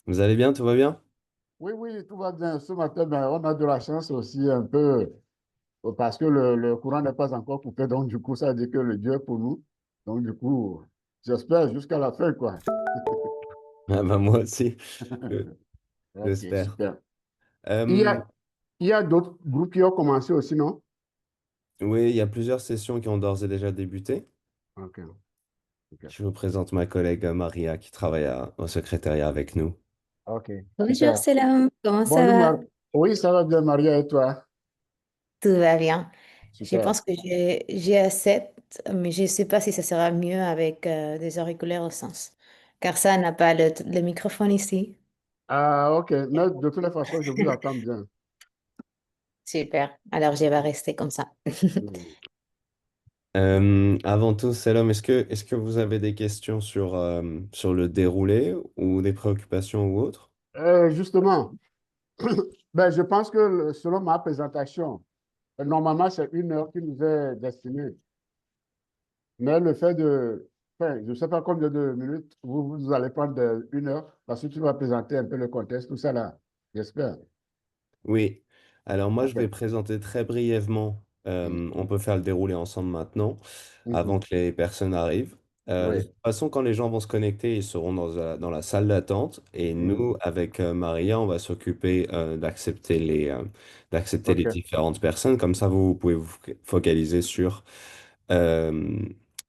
Vous allez bien, tout va bien? Oui, oui, tout va bien. Ce matin, ben, on a de la chance aussi un peu parce que le courant n'est pas encore coupé. Donc, du coup, ça veut dire que le Dieu est pour nous. Donc, du coup, j'espère jusqu'à la fin, quoi. Ah bah moi aussi, je- Ok, j'espère. super. Il y Euh, a, il y a d'autres groupes qui ont commencé aussi, non? oui, il y a plusieurs sessions qui ont d'ores et déjà débuté. Ok, ok. Je vous présente ma collègue Maria qui travaille au secrétariat avec nous. Ok, Bonjour super. Selam, comment ça Bonjour, va? Oui, ça va bien, Maria, et toi? Tout va bien. Je Super. pense que j'ai assez, mais je ne sais pas si ça sera mieux avec des auriculaires au sens. Car ça n'a pas le microphone ici. Ah, ok. Mais de toutes les façons, je vous attends bien. Super. Alors je vais rester comme ça. Mm. Avant tout, Selom, est-ce que vous avez des questions sur le déroulé ou des préoccupations ou autres? Justement, ben, je pense que selon ma présentation, normalement, c'est 1 heure qui nous est destinée. Mais le fait de, enfin, je ne sais pas combien de minutes vous allez prendre 1 heure parce que tu vas présenter un peu le contexte, tout ça là. J'espère. Oui, alors moi je OK. vais présenter très brièvement, on peut faire le déroulé ensemble maintenant, avant Mhm. que les personnes arrivent. De Oui. toute façon, quand les gens vont se connecter, ils seront dans la salle d'attente et Mhm. nous, avec Maria, on va s'occuper d'accepter les OK. différentes personnes. Comme ça, vous pouvez vous focaliser sur euh,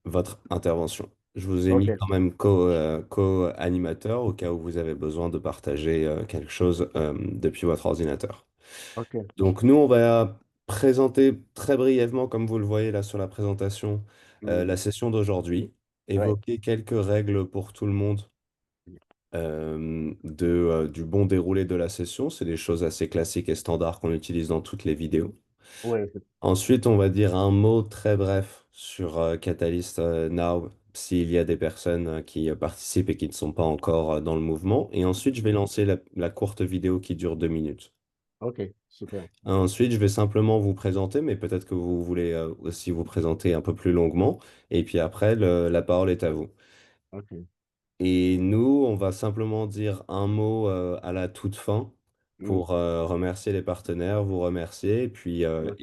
votre intervention. Je vous ai mis OK. quand même co-animateur au cas où vous avez besoin de partager quelque chose depuis votre ordinateur. OK. Donc nous, on va présenter très brièvement, comme vous le voyez là sur la présentation, Mhm. la session d'aujourd'hui, Ouais. évoquer quelques règles pour tout le monde du bon déroulé de la session. C'est des choses assez classiques et standards qu'on utilise dans toutes les vidéos. Ouais. Ensuite, on va dire un mot très bref sur Catalyst Now, s'il y a des personnes qui participent et qui ne sont pas encore dans le mouvement. Et ensuite, je vais lancer la courte vidéo qui dure 2 minutes. OK. Super. Ensuite, je vais simplement vous présenter, mais peut-être que vous voulez aussi vous présenter un peu plus longuement. Et puis après, la parole est à vous. OK. Et nous, on va simplement dire un mot à la toute fin Mhm. pour remercier les partenaires, vous remercier, Ouais.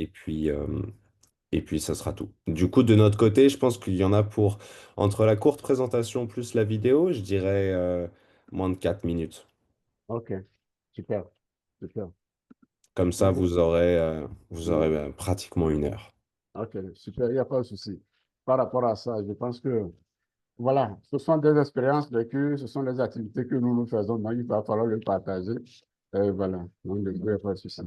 et puis ça sera tout. Du coup, de notre côté, je pense qu'il y en a pour, entre la courte présentation plus la vidéo, je dirais moins de 4 minutes. OK. Super. Super. Comme ça, Mhm. vous aurez Mhm. pratiquement 1 heure. OK. Super. Il n'y a pas de souci. Par rapport à ça, je pense que voilà, ce sont des expériences vécues, ce sont des activités que nous faisons, donc il va falloir le partager. Voilà, donc il n'y a pas de souci.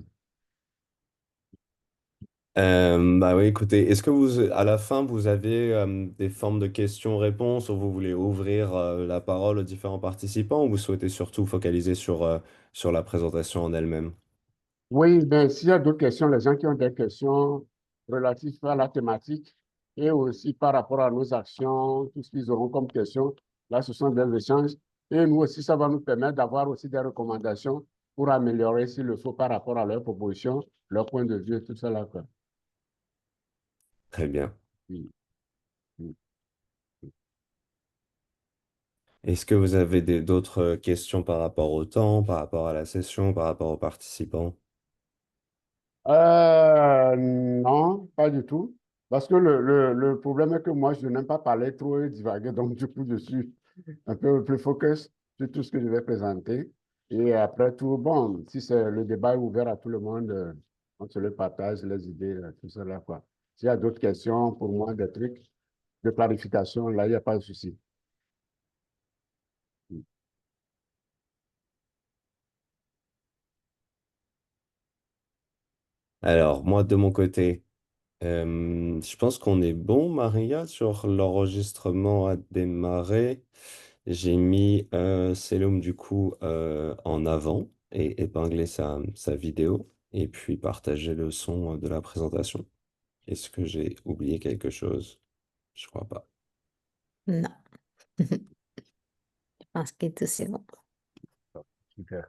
Bah oui, écoutez, est-ce que à la fin, vous avez des formes de questions-réponses ou vous voulez ouvrir la parole aux différents participants ou vous souhaitez surtout focaliser sur la présentation en elle-même? Oui, ben, s'il y a d'autres questions, les gens qui ont des questions relatives à la thématique et aussi par rapport à nos actions, tout ce qu'ils auront comme questions, là, ce sont des échanges. Et nous aussi, ça va nous permettre d'avoir aussi des recommandations pour améliorer s'il le faut par rapport à leurs propositions, leur point de vue et tout ça là, quoi. Très bien. Oui, oui. Est-ce que vous avez d'autres questions par rapport au temps, par rapport à la session, par rapport aux participants? Non, pas du tout. Parce que le problème est que moi, je n'aime pas parler trop et divaguer. Donc, du coup, je suis un peu plus focus sur tout ce que je vais présenter. Et après tout, bon, si c'est le débat est ouvert à tout le monde, on se le partage, les idées, tout ça là, quoi. S'il y a d'autres questions pour moi, des trucs de clarification, là, il n'y a pas de souci. Alors, moi, de mon côté, je pense qu'on est bon, Maria, sur l'enregistrement à démarrer. J'ai mis Selum, du coup, en avant et épinglé sa vidéo et puis partagé le son de la présentation. Est-ce que j'ai oublié quelque chose? Je crois pas. Non, je pense que tout c'est bon. Super.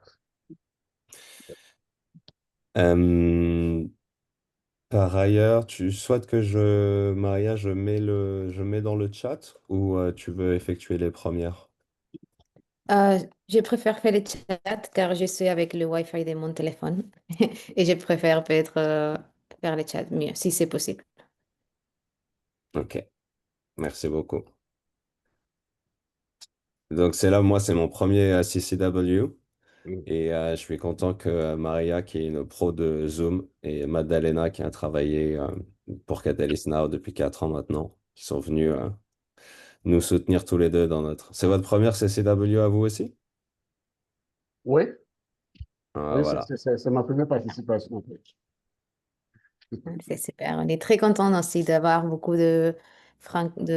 Euh, Par ailleurs, tu souhaites que Maria, je mets dans le chat ou tu veux effectuer les premières? Je préfère faire les chats car je suis avec le Wi-Fi de mon téléphone et je préfère peut-être faire les chats mieux si c'est possible. Ok, merci beaucoup. Donc c'est là, moi, c'est mon premier CCW. Mm. Et je suis content que Maria, qui est une pro de Zoom, et Maddalena, qui a travaillé pour Catalyst Now depuis 4 ans maintenant, qui sont venus nous soutenir tous les deux dans notre... C'est votre première CCW à vous aussi? Oui, Ah, oui, voilà. c'est ma première participation, en fait. C'est super. On est très content aussi d'avoir beaucoup de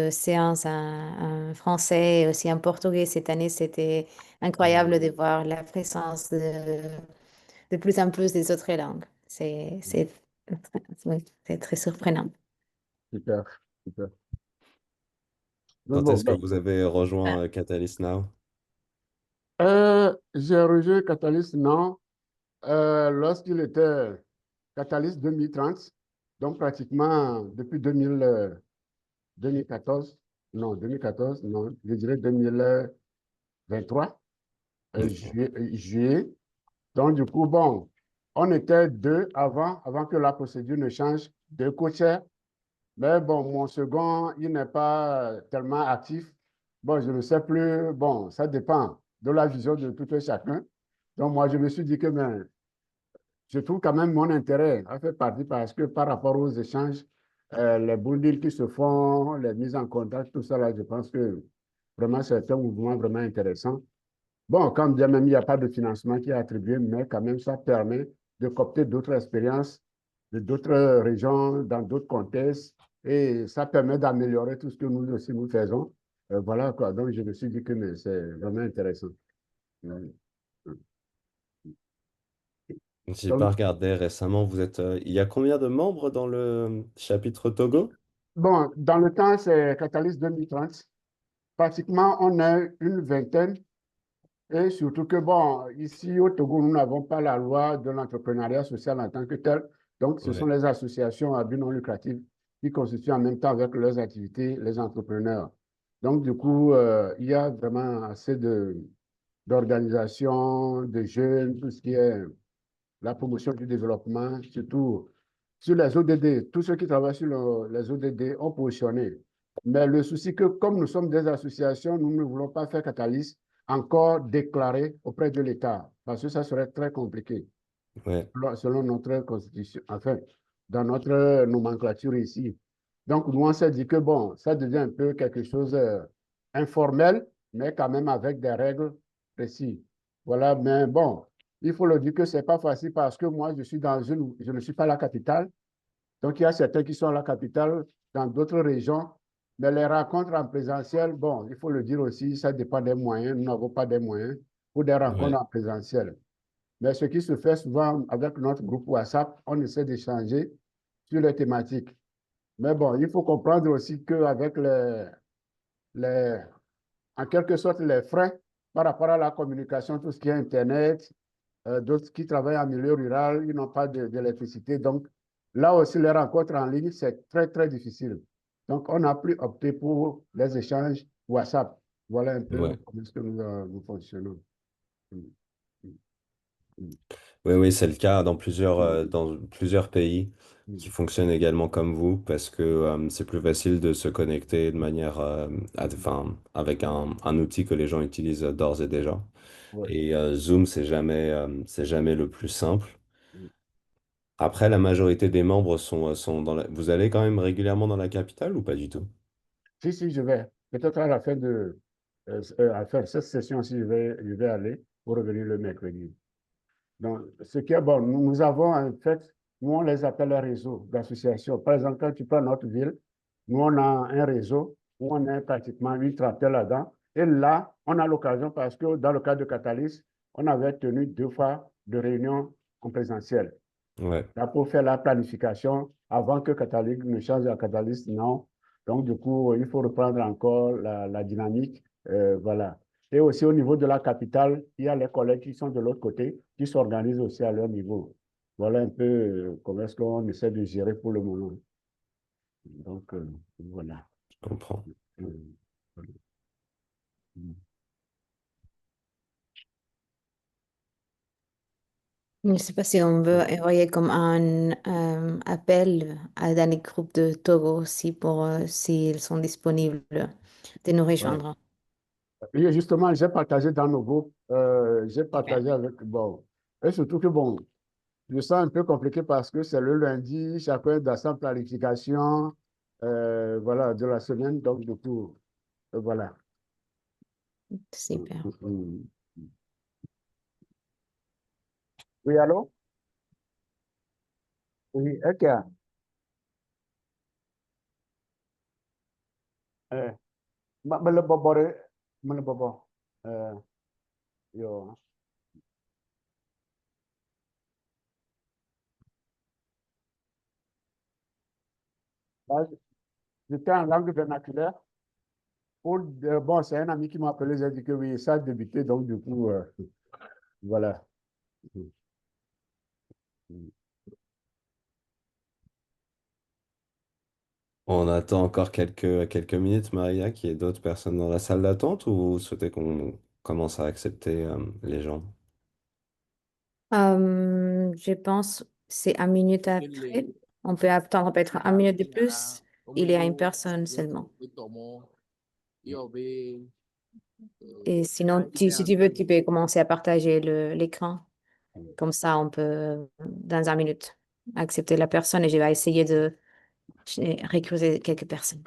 séances en français et aussi en portugais. Cette année, c'était incroyable de voir la présence de plus en plus des autres langues. Oui, c'est très surprenant. Super, super. Donc Quand bon, est-ce que vous avez rejoint Catalyst Now? j'ai rejoint Catalyst, non, lorsqu'il était Catalyst 2030, donc pratiquement depuis 2014, non, 2014, non, je dirais 2023, Ok. juillet. Donc, du coup, bon, on était deux avant que la procédure ne change, deux coachs. Mais bon, mon second, il n'est pas tellement actif. Bon, je ne sais plus. Bon, ça dépend de la vision de tout un chacun. Donc, moi, je me suis dit que ben, je trouve quand même mon intérêt à faire partie parce que par rapport aux échanges, les bundles qui se font, les mises en contact, tout ça, là, je pense que vraiment, c'est un mouvement vraiment intéressant. Bon, quand bien même il n'y a pas de financement qui est attribué, mais quand même, ça permet de coopter d'autres expériences de d'autres régions, dans d'autres contextes, et ça permet d'améliorer tout ce que nous aussi nous faisons. Voilà quoi. Donc, je me suis dit que mais c'est vraiment intéressant. Mm. J'ai pas Donc, regardé récemment. Vous êtes, il y a combien de membres dans le chapitre Togo? bon, dans le temps, c'est Catalyst 2030. Pratiquement, on a une vingtaine. Et surtout que, bon, ici au Togo, nous n'avons pas la loi de l'entrepreneuriat social en tant que tel. Donc, ce sont Ouais, les associations à but non lucratif qui constituent en même temps avec leurs activités les entrepreneurs. Donc, du coup, il y a vraiment assez d'organisations, de jeunes, tout ce qui est la promotion du développement, surtout sur les ODD. Tous ceux qui travaillent sur les ODD ont positionné. Mais le souci que, comme nous sommes des associations, nous ne voulons pas faire catalyse encore déclaré auprès de l'État, parce que ça serait très compliqué ouais, selon notre constitution, enfin, dans notre nomenclature ici. Donc, nous, on s'est dit que, bon, ça devient un peu quelque chose informel, mais quand même avec des règles précises. Voilà, mais bon, il faut le dire que c'est pas facile parce que moi, je ne suis pas la capitale. Donc, il y a certains qui sont à la capitale, dans d'autres régions, mais les rencontres en présentiel, bon, il faut le dire aussi, ça dépend des moyens. Nous n'avons pas des moyens pour des rencontres ouais, en présentiel. Mais ce qui se fait souvent avec notre groupe WhatsApp, on essaie d'échanger sur les thématiques. Mais bon, il faut comprendre aussi qu'avec les, en quelque sorte, les frais par rapport à la communication, tout ce qui est Internet, d'autres qui travaillent en milieu rural, ils n'ont pas d'électricité. Donc, là aussi, les rencontres en ligne, c'est très, très difficile. Donc, on a plus opté pour les échanges WhatsApp. Voilà un peu ouais. comment est-ce que nous fonctionnons. Mm, mm, mm, Oui, oui, c'est le cas mm, dans plusieurs pays qui mm, fonctionnent également comme vous parce que c'est plus facile de se connecter de manière, enfin, avec un outil que les gens utilisent d'ores et déjà. ouais. Et Zoom, c'est jamais le plus simple. Mm. Après, la majorité des membres sont dans la... Vous allez quand même régulièrement dans la capitale ou pas du tout? Si, si, je vais. Peut-être à la fin à faire cette session-ci, je vais aller pour revenir le mercredi. Donc, ce qui est bon, nous avons en fait, nous on les appelle les réseaux d'associations. Par exemple, quand tu prends notre ville, nous on a un réseau où on est pratiquement une trentaine là-dedans. Et là, on a l'occasion parce que dans le cadre de Catalyst, on avait tenu 2 fois de réunions en présentiel. Ouais, Là, pour faire la planification avant que Catalyst ne change à Catalyst, non. Donc, du coup, il faut reprendre encore la dynamique. Voilà. Et aussi au niveau de la capitale, il y a les collègues qui sont de l'autre côté, qui s'organisent aussi à leur niveau. Voilà un peu comment est-ce qu'on essaie de gérer pour le moment. Donc, voilà. je comprends. Mm. Je ne sais pas si on veut envoyer comme un appel dans les groupes de Togo aussi pour s'ils sont disponibles de nous Ouais. rejoindre. Et justement, j'ai partagé dans nos groupes, j'ai Super. partagé avec, bon, et surtout que, bon, je sens un peu compliqué parce que c'est le lundi, chacun dans sa planification, voilà, de la semaine, donc du coup, voilà. Super. Mm. Oui, allô? Oui, ok. Eh, le bobo, le bobo. Euh, yo. Là, j'étais en langue vernaculaire. Bon, c'est un ami qui m'a appelé, j'ai dit que oui, ça a débuté, donc du coup, voilà. On attend encore quelques minutes, Maria, qu'il y ait d'autres personnes dans la salle d'attente ou vous souhaitez qu'on commence à accepter les gens? Je pense c'est 1 minute après. On peut attendre peut-être 1 minute de plus. Il y a une personne seulement. Et sinon, si tu veux, tu peux commencer à partager l'écran. Comme ça, on peut, dans 1 minute, accepter la personne et je vais essayer de recruter quelques personnes.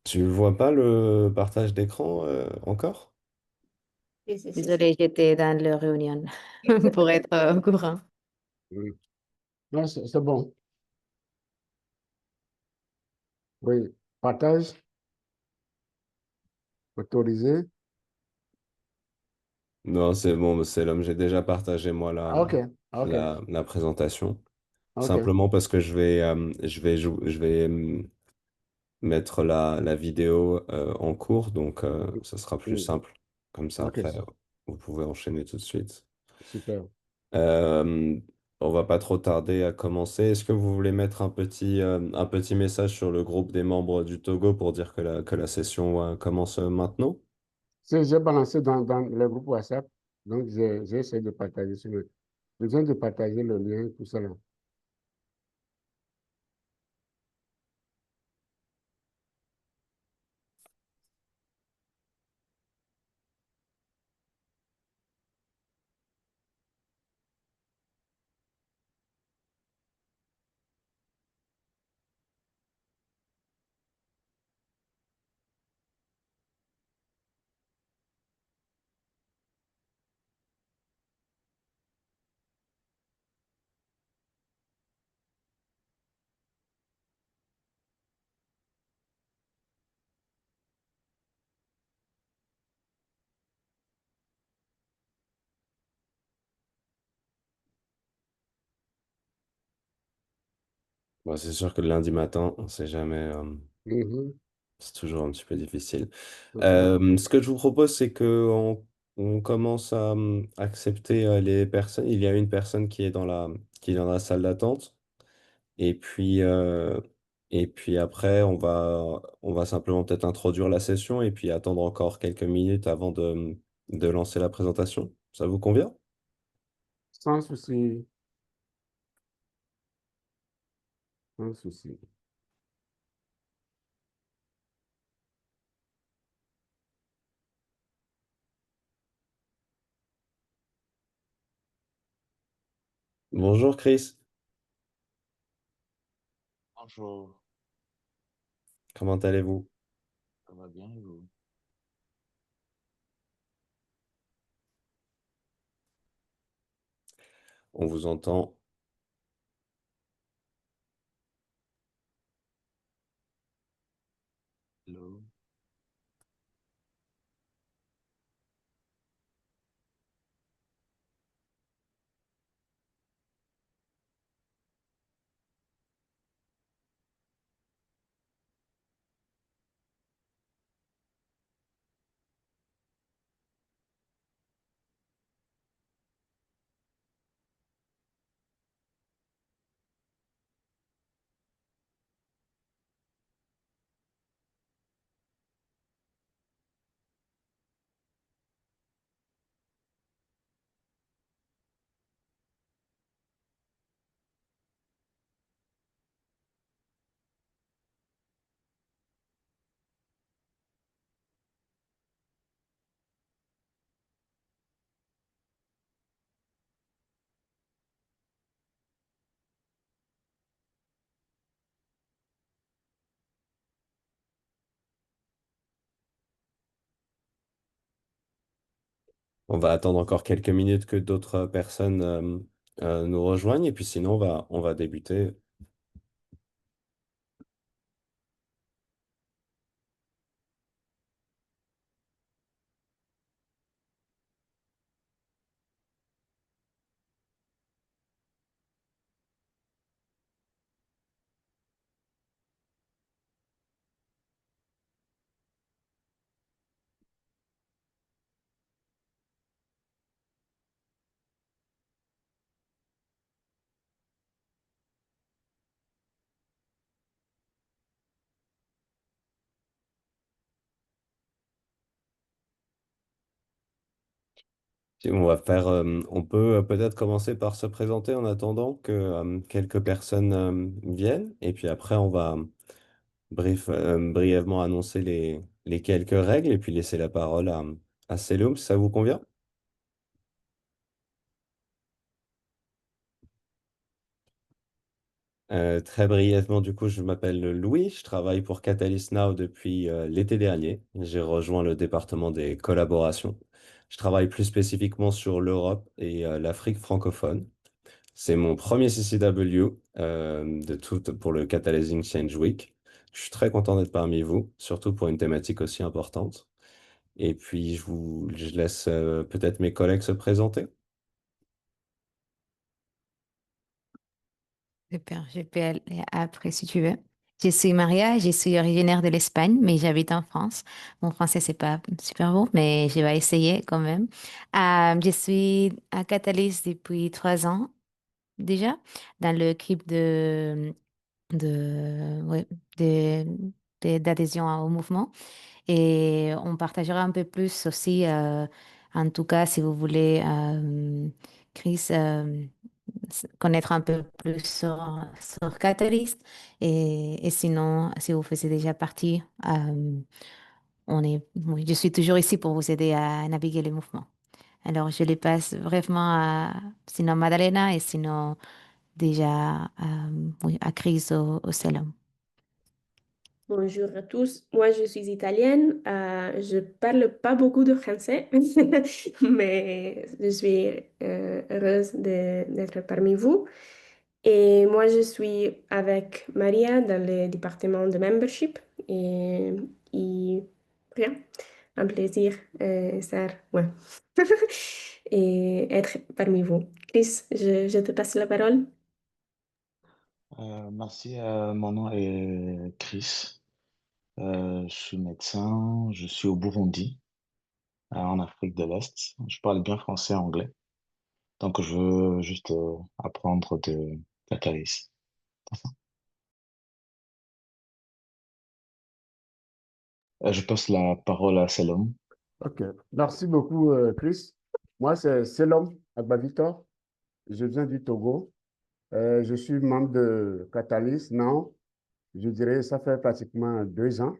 Tu vois pas le partage d'écran encore? Désolée, j'étais dans la réunion pour être au courant. Mm. Non, c'est bon. Oui, partage, autorisé. Non, c'est bon, c'est l'homme. J'ai déjà partagé moi Ah, ok, ok, la présentation. ok. Simplement parce que je vais mettre la vidéo en cours, donc ça sera plus Mm. simple. Comme ça, Ok, après, vous pouvez enchaîner tout de suite. super. Euh, on va pas trop tarder à commencer. Est-ce que vous voulez mettre un petit message sur le groupe des membres du Togo pour dire que que la session commence maintenant? J'ai balancé dans le groupe WhatsApp, donc j'ai essayé de partager sur le. Je viens de partager le lien, tout ça là. Bon, c'est sûr que le lundi matin, on sait jamais. Mhm, C'est toujours un petit peu difficile. c'est ça. Ce que je vous propose, c'est que on commence à accepter les personnes. Il y a une personne qui est dans la salle d'attente. Et et puis après, on va simplement peut-être introduire la session et puis attendre encore quelques minutes avant de lancer la présentation. Ça vous convient? Sans souci, sans souci. Bonjour Chris, Bonjour, comment allez-vous? ça va bien, et vous? On vous entend. Hello. On va attendre encore quelques minutes que d'autres personnes nous rejoignent et puis sinon on va débuter. Si on va faire, on peut peut-être commencer par se présenter en attendant que quelques personnes viennent et puis après on va brièvement annoncer les quelques règles et puis laisser la parole à Seloum, si ça vous convient? Très brièvement, du coup, je m'appelle Louis, je travaille pour Catalyst Now depuis l'été dernier. J'ai rejoint le département des collaborations. Je travaille plus spécifiquement sur l'Europe et l'Afrique francophone. C'est mon premier CCW de tout pour le Catalyzing Change Week. Je suis très content d'être parmi vous, surtout pour une thématique aussi importante. Et puis, je laisse peut-être mes collègues se présenter. Super, je peux aller après si tu veux. Je suis Maria, je suis originaire de l'Espagne, mais j'habite en France. Mon français, c'est pas super bon, mais je vais essayer quand même. Je suis à Catalyst depuis 3 ans déjà, dans l'équipe ouais, de, d'adhésion au mouvement. Et on partagera un peu plus aussi, en tout cas, si vous voulez, Chris, connaître un peu plus sur Catalyst. Et sinon, si vous faisiez déjà partie, oui, je suis toujours ici pour vous aider à naviguer les mouvements. Alors, je les passe vraiment sinon Madalena et sinon déjà oui, à Chris au Salon. Bonjour à tous, moi je suis italienne, je parle pas beaucoup de français, mais je suis heureuse d'être parmi vous. Et moi je suis avec Maria dans le département de membership et rien, un plaisir, Sarah, ouais. Et être parmi vous. Chris, je te passe la parole. Merci, mon nom est Chris. Je suis médecin, je suis au Burundi, en Afrique de l'Est. Je parle bien français et anglais, donc je veux juste apprendre de la calice. Je passe la parole à Selom. OK. Merci beaucoup, Chris. Moi, c'est Selom Agbavitor. Je viens du Togo. Je suis membre de Catalyst Now. Je dirais, ça fait pratiquement 2 ans.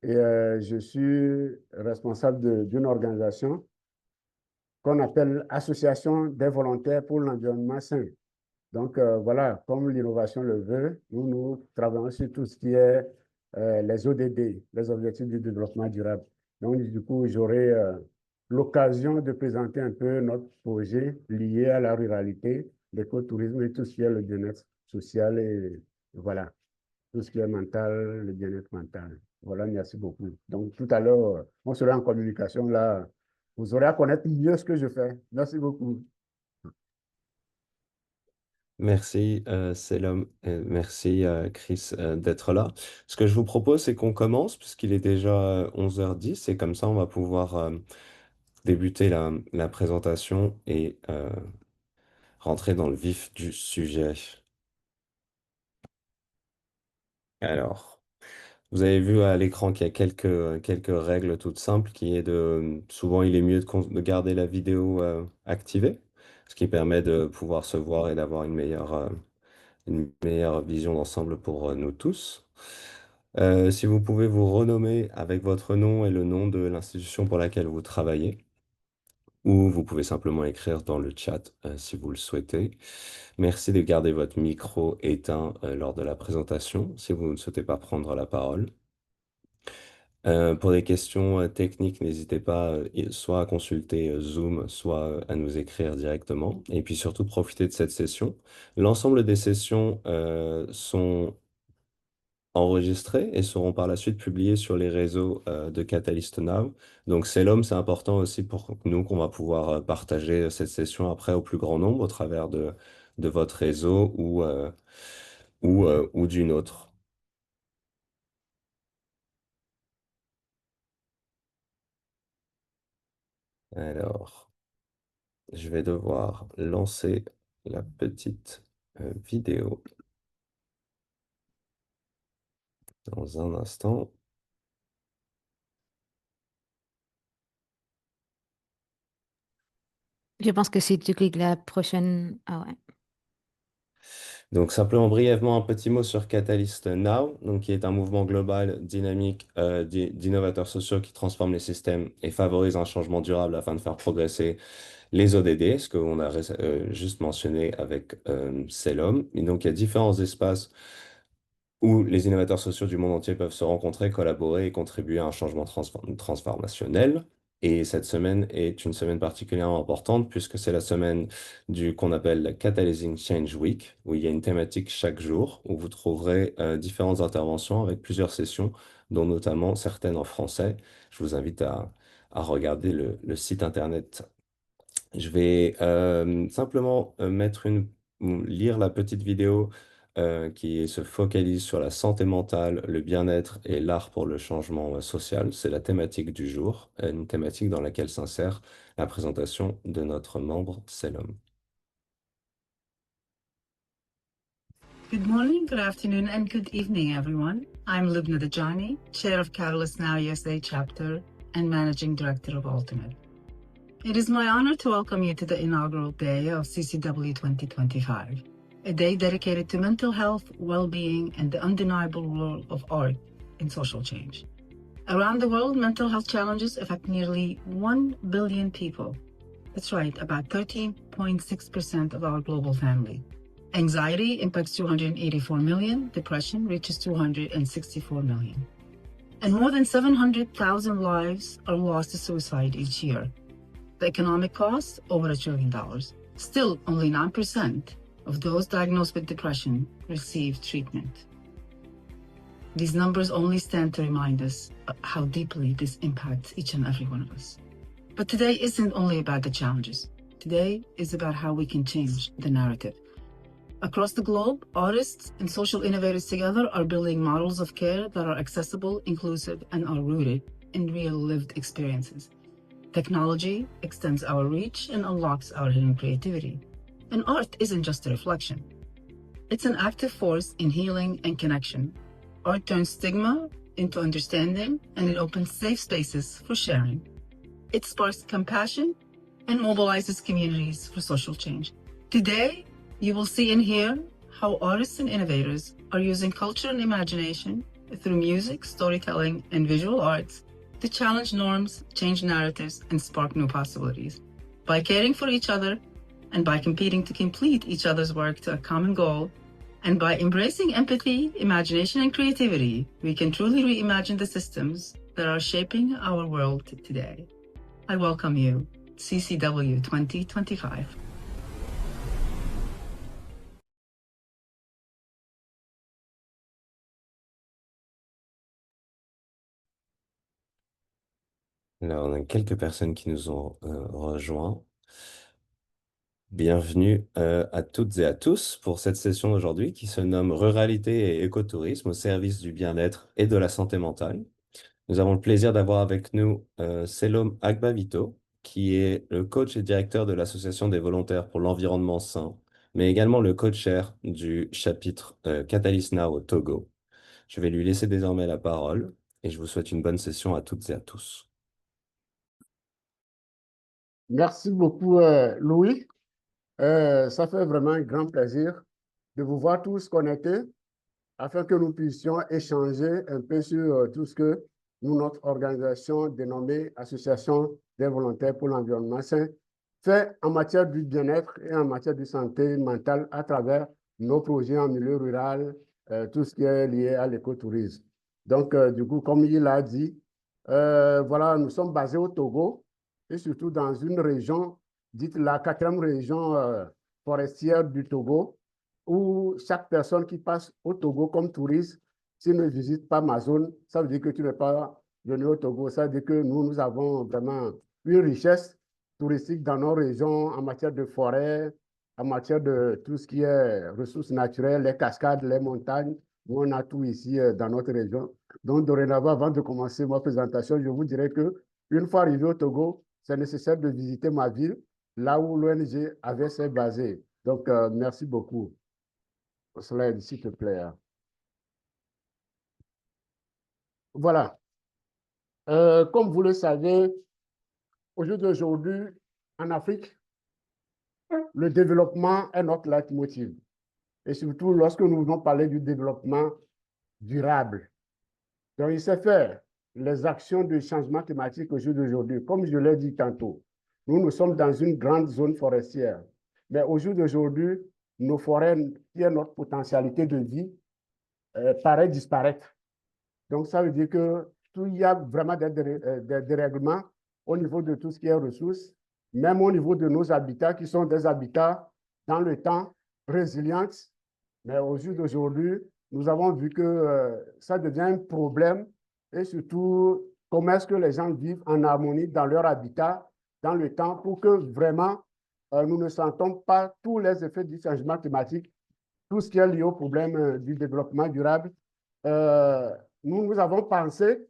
Et je suis responsable d'une organisation qu'on appelle Association des volontaires pour l'environnement sain. Donc, voilà, comme l'innovation le veut, nous travaillons sur tout ce qui est les ODD, les objectifs du développement durable. Donc, du coup, j'aurai l'occasion de présenter un peu notre projet lié à la ruralité, l'écotourisme et tout ce qui est le bien-être social et voilà, tout ce qui est mental, le bien-être mental. Voilà, merci beaucoup. Donc, tout à l'heure, on sera en communication là. Vous aurez à connaître mieux ce que je fais. Merci beaucoup. Merci, merci, Chris, d'être là. Ce que je vous propose, c'est qu'on commence, puisqu'il est déjà 11h10, et comme ça, on va pouvoir débuter la présentation et rentrer dans le vif du sujet. Alors, vous avez vu à l'écran qu'il y a quelques règles toutes simples, qui est souvent, il est mieux de garder la vidéo activée, ce qui permet de pouvoir se voir et d'avoir une meilleure vision d'ensemble pour nous tous. Si vous pouvez vous renommer avec votre nom et le nom de l'institution pour laquelle vous travaillez, ou vous pouvez simplement écrire dans le chat si vous le souhaitez. Merci de garder votre micro éteint lors de la présentation si vous ne souhaitez pas prendre la parole. Pour des questions techniques, n'hésitez pas soit à consulter Zoom, soit à nous écrire directement. Et puis surtout, profitez de cette session. L'ensemble des sessions sont enregistrées et seront par la suite publiées sur les réseaux de Catalyst Now. Donc, Selom, c'est important aussi pour nous qu'on va pouvoir partager cette session après au plus grand nombre au travers de votre réseau ou d'une autre. Alors, je vais devoir lancer la petite vidéo dans un instant. Je pense que si tu cliques la prochaine... Ah ouais. Donc simplement brièvement un petit mot sur Catalyst Now, donc qui est un mouvement global dynamique d'innovateurs sociaux qui transforment les systèmes et favorise un changement durable afin de faire progresser les ODD, ce qu'on a juste mentionné avec Selom. Et donc il y a différents espaces où les innovateurs sociaux du monde entier peuvent se rencontrer, collaborer et contribuer à un changement transformationnel. Et cette semaine est une semaine particulièrement importante puisque c'est la semaine du qu'on appelle la Catalyzing Change Week, où il y a une thématique chaque jour, où vous trouverez différentes interventions avec plusieurs sessions, dont notamment certaines en français. Je vous invite à regarder le site internet. Je vais simplement ou lire la petite vidéo qui se focalise sur la santé mentale, le bien-être et l'art pour le changement social. C'est la thématique du jour, une thématique dans laquelle s'insère la présentation de notre membre Selom. Good morning, good afternoon, and good evening, everyone. I'm Lubna Dajani, Chair of Catalyst Now USA Chapter and Managing Director of Ultimate. It is my honor to welcome you to the inaugural day of CCW 2025, a day dedicated to mental health, well-being, and the undeniable role of art in social change. Around the world, mental health challenges affect nearly 1 billion people. That's right, about 13.6% of our global family. Anxiety impacts 284 million, depression reaches 264 million. And more than 700,000 lives are lost to suicide each year. The economic cost, over $1 trillion. Still, only 9% of those diagnosed with depression receive treatment. These numbers only stand to remind us how deeply this impacts each and every one of us. But today isn't only about the challenges. Today is about how we can change the narrative. Across the globe, artists and social innovators together are building models of care that are accessible, inclusive, and are rooted in real lived experiences. Technology extends our reach and unlocks our hidden creativity. And art isn't just a reflection. It's an active force in healing and connection. Art turns stigma into understanding, and it opens safe spaces for sharing. It sparks compassion and mobilizes communities for social change. Today, you will see and hear how artists and innovators are using culture and imagination through music, storytelling, and visual arts to challenge norms, change narratives, and spark new possibilities. By caring for each other and by competing to complete each other's work to a common goal, and by embracing empathy, imagination, and creativity, we can truly reimagine the systems that are shaping our world today. I welcome you, CCW 2025. Alors, on a quelques personnes qui nous ont rejoints. Bienvenue à toutes et à tous pour cette session d'aujourd'hui qui se nomme Ruralité et écotourisme au service du bien-être et de la santé mentale. Nous avons le plaisir d'avoir avec nous Selom Agbavito, qui est le coach et directeur de l'Association des volontaires pour l'environnement sain, mais également le co-chair du chapitre Catalyst Now au Togo. Je vais lui laisser désormais la parole et je vous souhaite une bonne session à toutes et à tous. Merci beaucoup, Louis. Ça fait vraiment un grand plaisir de vous voir tous connectés afin que nous puissions échanger un peu sur tout ce que nous, notre organisation dénommée Association des volontaires pour l'environnement sain, fait en matière du bien-être et en matière de santé mentale à travers nos projets en milieu rural, tout ce qui est lié à l'écotourisme. Donc, du coup, comme il l'a dit, Voilà, nous sommes basés au Togo et surtout dans une région, dite la quatrième région forestière du Togo, où chaque personne qui passe au Togo comme touriste, s'il ne visite pas ma zone, ça veut dire que tu n'es pas venu au Togo. Ça veut dire que nous avons vraiment une richesse touristique dans nos régions en matière de forêt, en matière de tout ce qui est ressources naturelles, les cascades, les montagnes. Nous, on a tout ici dans notre région. Donc, dorénavant, avant de commencer ma présentation, je vous dirais que une fois arrivé au Togo, c'est nécessaire de visiter ma ville, là où l'ONG avait ses basées. Donc, merci beaucoup. Slide, s'il te plaît. Voilà. Comme vous le savez, au jour d'aujourd'hui, en Afrique, le développement est notre leitmotiv. Et surtout, lorsque nous voulons parler du développement durable. Donc, il sait faire les actions de changement climatique au jour d'aujourd'hui. Comme je l'ai dit tantôt, nous sommes dans une grande zone forestière. Mais au jour d'aujourd'hui, nos forêts, qui est notre potentialité de vie, paraît disparaître. Donc, ça veut dire que il y a vraiment des dérèglements au niveau de tout ce qui est ressources, même au niveau de nos habitats, qui sont des habitats dans le temps résilients. Mais au jour d'aujourd'hui, nous avons vu que ça devient un problème et surtout, comment est-ce que les gens vivent en harmonie dans leur habitat, dans le temps, pour que vraiment nous ne sentons pas tous les effets du changement climatique, tout ce qui est lié au problème du développement durable. Euh, nous avons pensé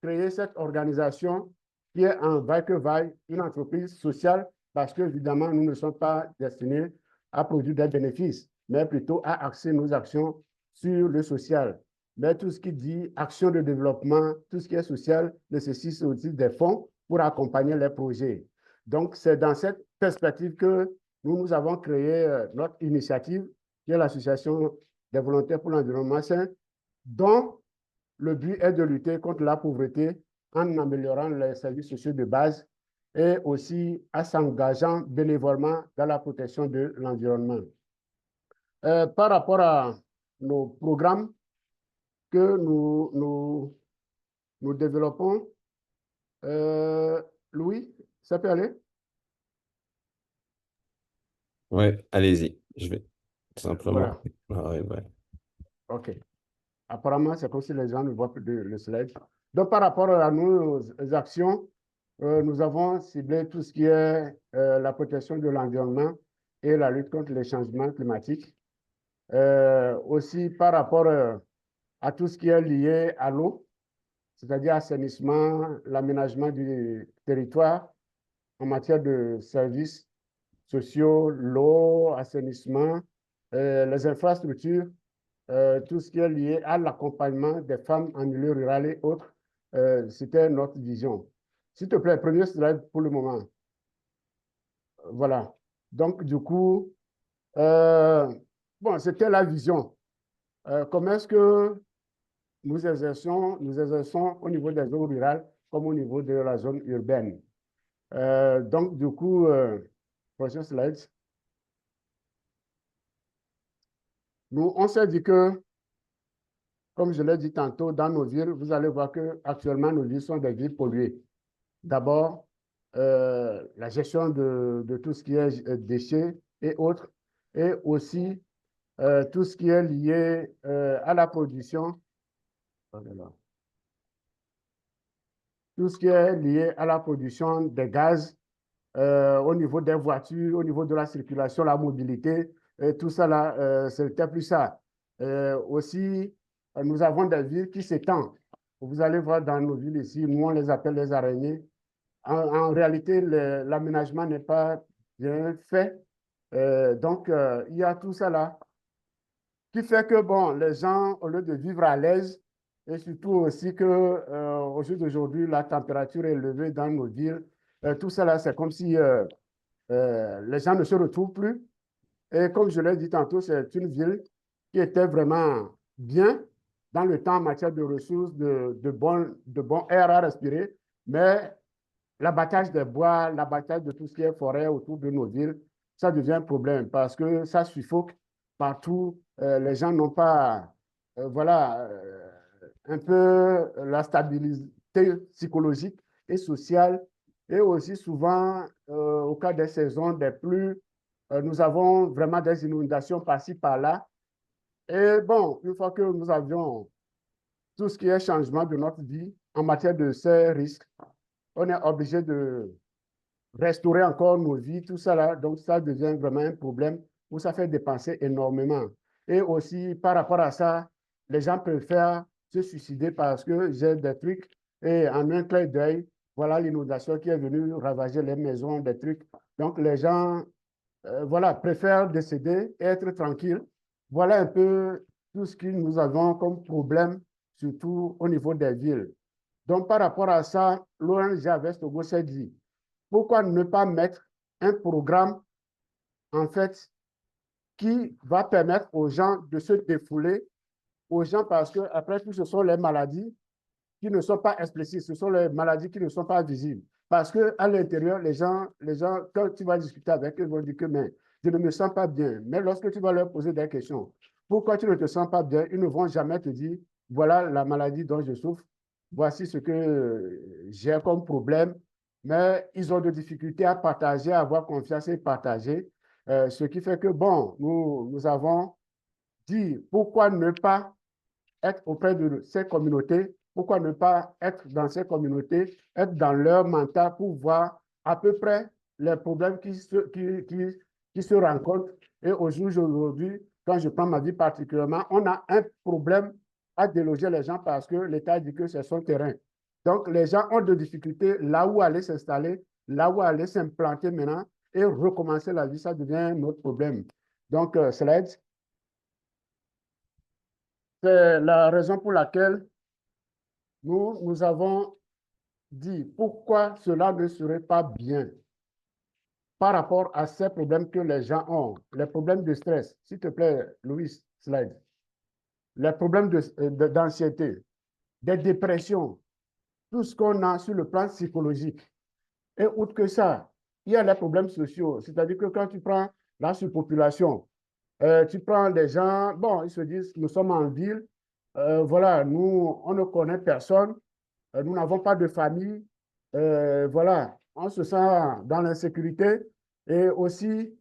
créer cette organisation qui est en vaille-que-vaille, une entreprise sociale, parce que, évidemment, nous ne sommes pas destinés à produire des bénéfices, mais plutôt à axer nos actions sur le social. Mais tout ce qui dit action de développement, tout ce qui est social, nécessite aussi des fonds pour accompagner les projets. Donc, c'est dans cette perspective que nous avons créé notre initiative, qui est l'Association des volontaires pour l'environnement sain, dont le but est de lutter contre la pauvreté en améliorant les services sociaux de base et aussi en s'engageant bénévolement dans la protection de l'environnement. Par rapport à nos programmes que nous développons, Louis, ça peut aller? Ouais, allez-y. Je vais simplement. Voilà, Ouais. OK. Apparemment, c'est comme si les gens ne voient plus le slide. Donc, par rapport à nos actions, nous avons ciblé tout ce qui est la protection de l'environnement et la lutte contre les changements climatiques. Aussi, par rapport à tout ce qui est lié à l'eau, c'est-à-dire assainissement, l'aménagement du territoire en matière de services sociaux, l'eau, assainissement, les infrastructures, tout ce qui est lié à l'accompagnement des femmes en milieu rural et autres. C'était notre vision. S'il te plaît, premier slide pour le moment. Voilà. Donc, du coup, bon, c'était la vision. Comment est-ce que nous exerçons au niveau des zones rurales comme au niveau de la zone urbaine? Donc, du coup, prochain slide. Nous, on s'est dit que, comme je l'ai dit tantôt, dans nos villes, vous allez voir que actuellement nos villes sont des villes polluées. D'abord, la gestion de tout ce qui est déchets et autres, et aussi tout ce qui est lié à la production, tout ce qui est lié à la production des gaz au niveau des voitures, au niveau de la circulation, la mobilité, et tout ça là, c'était plus ça. Aussi, nous avons des villes qui s'étendent. Vous allez voir dans nos villes ici, nous on les appelle les araignées. En réalité, l'aménagement n'est pas bien fait. Donc, il y a tout ça là qui fait que, bon, les gens, au lieu de vivre à l'aise, et surtout aussi que au jour d'aujourd'hui, la température est élevée dans nos villes, tout ça là, c'est comme si les gens ne se retrouvent plus. Et comme je l'ai dit tantôt, c'est une ville qui était vraiment bien dans le temps en matière de ressources, de bon air à respirer, mais l'abattage des bois, l'abattage de tout ce qui est forêt autour de nos villes, ça devient un problème parce que ça suffoque partout. Les gens n'ont pas, voilà, un peu la psychologique et social. Et aussi souvent, au cas des saisons des pluies, nous avons vraiment des inondations par-ci, par-là. Et bon, une fois que nous avions tout ce qui est changement de notre vie en matière de ces risques, on est obligé de restaurer encore nos vies, tout ça là. Donc, ça devient vraiment un problème où ça fait dépenser énormément. Et aussi, par rapport à ça, les gens préfèrent se suicider parce que j'ai des trucs et en un clin d'œil, voilà l'inondation qui est venue ravager les maisons, des trucs. Donc, les gens voilà, préfèrent décéder et être tranquilles. Voilà un peu tout ce que nous avons comme problème, surtout au niveau des villes. Donc, par rapport à ça, l'ONG Harvest Togo s'est dit, pourquoi ne pas mettre un programme, en fait, qui va permettre aux gens de se défouler, aux gens, parce que, après tout, ce sont les maladies qui ne sont pas explicites, ce sont les maladies qui ne sont pas visibles. Parce qu'à l'intérieur, les gens, quand tu vas discuter avec eux, ils vont dire que mais, je ne me sens pas bien. Mais lorsque tu vas leur poser des questions, pourquoi tu ne te sens pas bien, ils ne vont jamais te dire, voilà la maladie dont je souffre, voici ce que j'ai comme problème. Mais ils ont des difficultés à partager, à avoir confiance et partager. Ce qui fait que, bon, nous avons dit, pourquoi ne pas être auprès de ces communautés, pourquoi ne pas être dans ces communautés, être dans leur mental pour voir à peu près les problèmes qui se rencontrent. Et au jour d'aujourd'hui, quand je prends ma vie particulièrement, on a un problème à déloger les gens parce que l'État dit que c'est son terrain. Donc, les gens ont des difficultés là où aller s'installer, là où aller s'implanter maintenant et recommencer la vie, ça devient notre problème. Donc, cela aide. C'est la raison pour laquelle nous avons dit pourquoi cela ne serait pas bien par rapport à ces problèmes que les gens ont, les problèmes de stress. S'il te plaît, Louis, slide. Les problèmes d'anxiété, des dépressions, tout ce qu'on a sur le plan psychologique. Et outre que ça, il y a les problèmes sociaux. C'est-à-dire que quand tu prends la surpopulation, tu prends les gens, bon, ils se disent, nous sommes en ville, voilà, nous, on ne connaît personne, nous n'avons pas de famille, voilà, on se sent dans l'insécurité et aussi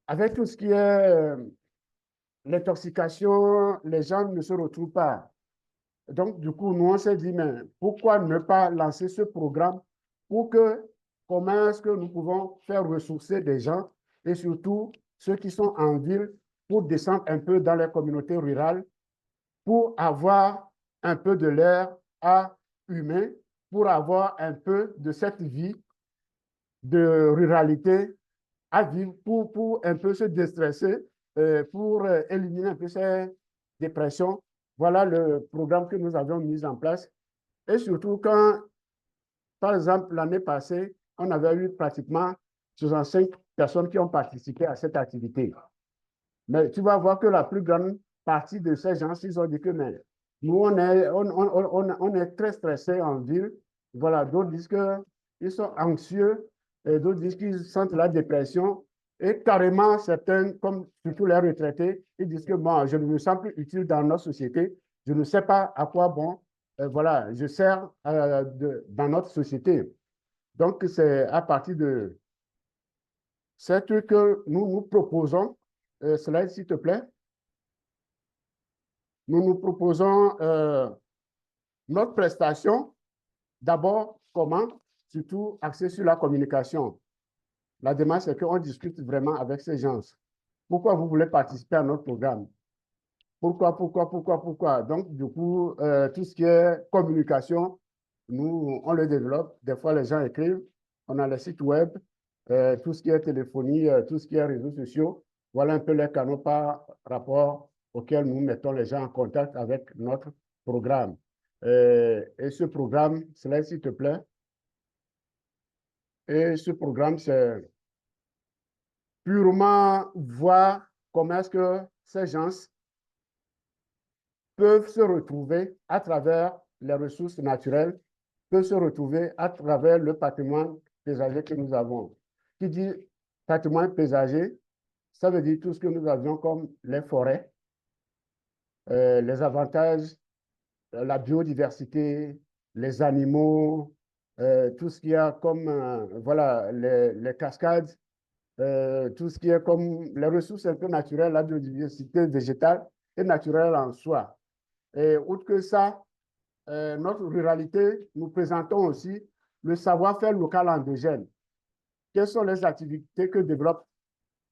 avec tout ce qui est l'intoxication, les gens ne se retrouvent pas. Donc, du coup, nous, on s'est dit, mais pourquoi ne pas lancer ce programme pour que, comment est-ce que nous pouvons faire ressourcer des gens et surtout ceux qui sont en ville pour descendre un peu dans les communautés rurales pour avoir un peu de l'air à humain, pour avoir un peu de cette vie de ruralité à vivre, pour un peu se déstresser, pour éliminer un peu ces dépressions. Voilà le programme que nous avions mis en place. Et surtout quand, par exemple, l'année passée, on avait eu pratiquement 65 personnes qui ont participé à cette activité. Mais tu vas voir que la plus grande partie de ces gens, ils ont dit que mais, nous, on est très stressés en ville. Voilà, d'autres disent qu'ils sont anxieux, et d'autres disent qu'ils sentent la dépression. Et carrément, certains, comme surtout les retraités, ils disent que moi, je ne me sens plus utile dans notre société. Je ne sais pas à quoi bon. Voilà, je sers dans notre société. Donc, c'est à partir de ces trucs que nous proposons. Slide, s'il te plaît. Nous proposons notre prestation. D'abord, comment? Surtout axé sur la communication. La démarche, c'est qu'on discute vraiment avec ces gens. Pourquoi vous voulez participer à notre programme? Pourquoi? Donc, du coup, tout ce qui est communication, nous, on le développe. Des fois, les gens écrivent. On a les sites web, tout ce qui est téléphonie, tout ce qui est réseaux sociaux. Voilà un peu les canaux par rapport auxquels nous mettons les gens en contact avec notre programme. Et ce programme, cela, s'il te plaît. Et ce programme, c'est purement voir comment est-ce que ces gens peuvent se retrouver à travers les ressources naturelles, peuvent se retrouver à travers le patrimoine paysager que nous avons. Qui dit patrimoine paysager, ça veut dire tout ce que nous avions comme les forêts, les avantages, la biodiversité, les animaux, tout ce qu'il y a comme voilà, les cascades, tout ce qui est comme les ressources un peu naturelles, la biodiversité végétale et naturelle en soi. Et outre que ça, notre ruralité, nous présentons aussi le savoir-faire local endogène. Quelles sont les activités que développe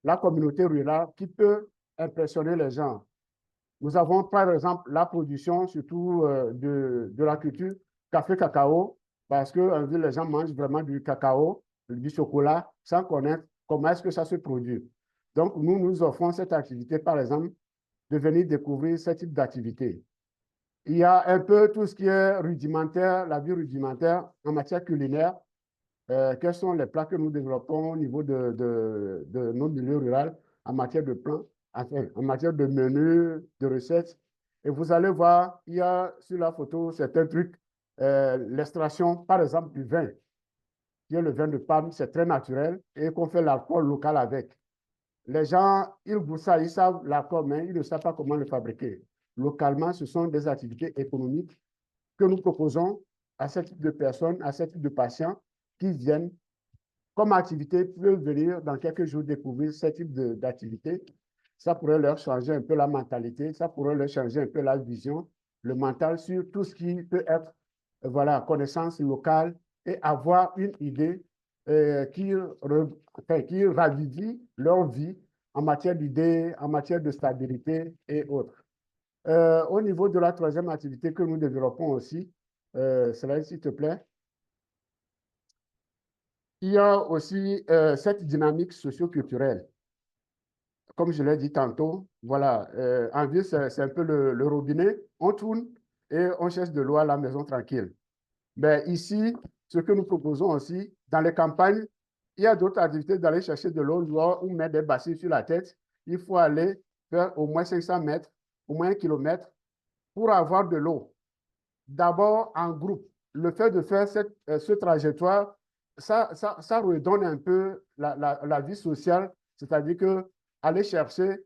la communauté rurale qui peut impressionner les gens? Nous avons par exemple la production surtout de la culture café-cacao, parce qu'en ville, les gens mangent vraiment du cacao, du chocolat, sans connaître comment est-ce que ça se produit. Donc, nous offrons cette activité, par exemple, de venir découvrir ce type d'activité. Il y a un peu tout ce qui est rudimentaire, la vie rudimentaire en matière culinaire. Quels sont les plats que nous développons au niveau de nos milieux ruraux en matière de plans, enfin, en matière de menus, de recettes. Et vous allez voir, il y a sur la photo certains trucs, l'extraction, par exemple, du vin, qui est le vin de palme, c'est très naturel et qu'on fait l'alcool local avec. Les gens, ils goûtent ça, ils savent l'alcool, mais ils ne savent pas comment le fabriquer. Localement, ce sont des activités économiques que nous proposons à ce type de personnes, à ce type de patients qui viennent comme activité, peuvent venir dans quelques jours découvrir ce type d'activité. Ça pourrait leur changer un peu la mentalité, ça pourrait leur changer un peu la vision, le mental sur tout ce qui peut être, voilà, connaissance locale et avoir une idée qui ravivit leur vie en matière d'idées, en matière de stabilité et autres. Au niveau de la troisième activité que nous développons aussi, cela, s'il te plaît, il y a aussi cette dynamique socio-culturelle. Comme je l'ai dit tantôt, voilà, en ville, c'est un peu le robinet, on tourne et on cherche de l'eau à la maison tranquille. Mais ici, ce que nous proposons aussi, dans les campagnes, il y a d'autres activités d'aller chercher de l'eau, ou mettre des bassines sur la tête. Il faut aller faire au moins 500 mètres, au moins 1 kilomètre pour avoir de l'eau. D'abord en groupe. Le fait de faire ce trajectoire, ça redonne un peu la vie sociale, c'est-à-dire que aller chercher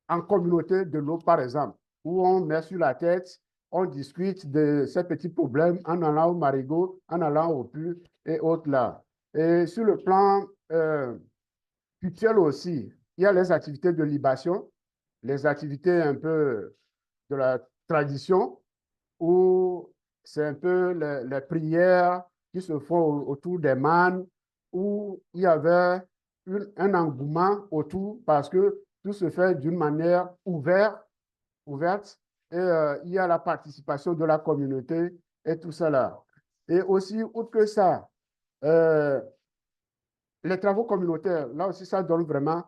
en communauté de l'eau, par exemple, où on met sur la tête, on discute de ces petits problèmes en allant au marigot, en allant au puits et autres là. Et sur le plan culturel aussi, il y a les activités de libation, les activités un peu de la tradition, où c'est un peu les prières qui se font autour des mannes, où il y avait un engouement autour parce que tout se fait d'une manière ouverte et il y a la participation de la communauté et tout cela. Et aussi, outre que ça, les travaux communautaires, là aussi, ça donne vraiment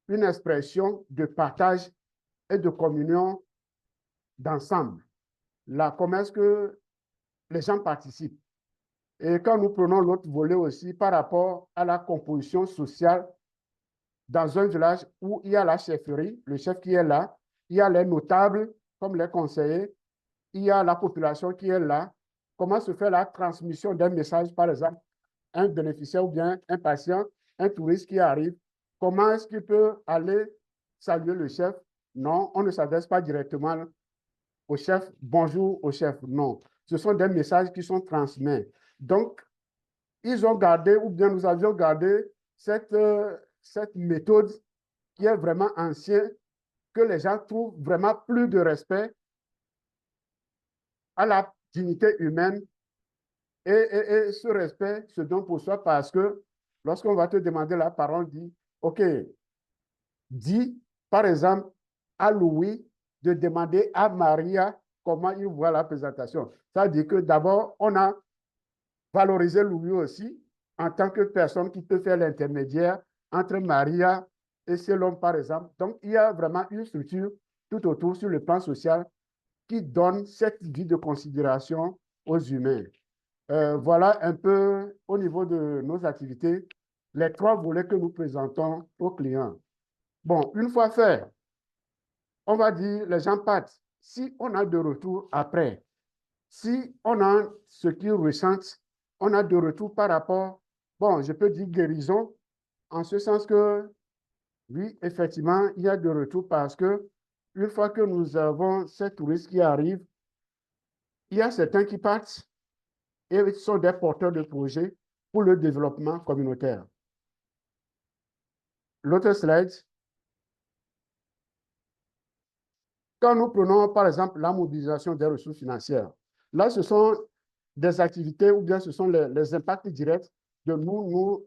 une expression de partage et de communion d'ensemble. Là, comment est-ce que les gens participent? Et quand nous prenons l'autre volet aussi par rapport à la composition sociale dans un village où il y a la chefferie, le chef qui est là, il y a les notables comme les conseillers, il y a la population qui est là. Comment se fait la transmission d'un message, par exemple, un bénéficiaire ou bien un patient, un touriste qui arrive, comment est-ce qu'il peut aller saluer le chef? Non, on ne s'adresse pas directement au chef, bonjour au chef. Non, ce sont des messages qui sont transmis. Donc, ils ont gardé, ou bien nous avions gardé cette méthode qui est vraiment ancienne, que les gens trouvent vraiment plus de respect à la dignité humaine. Et ce respect se donne pour soi parce que lorsqu'on va te demander la parole, dit, OK, dis, par exemple, à Louis de demander à Maria comment il voit la présentation. Ça veut dire que d'abord, on a valorisé Louis aussi en tant que personne qui peut faire l'intermédiaire entre Maria et cet homme, par exemple. Donc, il y a vraiment une structure tout autour sur le plan social qui donne cette vie de considération aux humains. Voilà un peu au niveau de nos activités, les 3 volets que nous présentons aux clients. Bon, une fois fait, on va dire, les gens partent. Si on a de retour après, si on a ce qu'ils ressentent, on a de retour par rapport, bon, je peux dire guérison, en ce sens que, oui, effectivement, il y a de retour parce que une fois que nous avons ces touristes qui arrivent, il y a certains qui partent et sont des porteurs de projets pour le développement communautaire. L'autre slide. Quand nous prenons, par exemple, la mobilisation des ressources financières, là, ce sont des activités ou bien ce sont les impacts directs de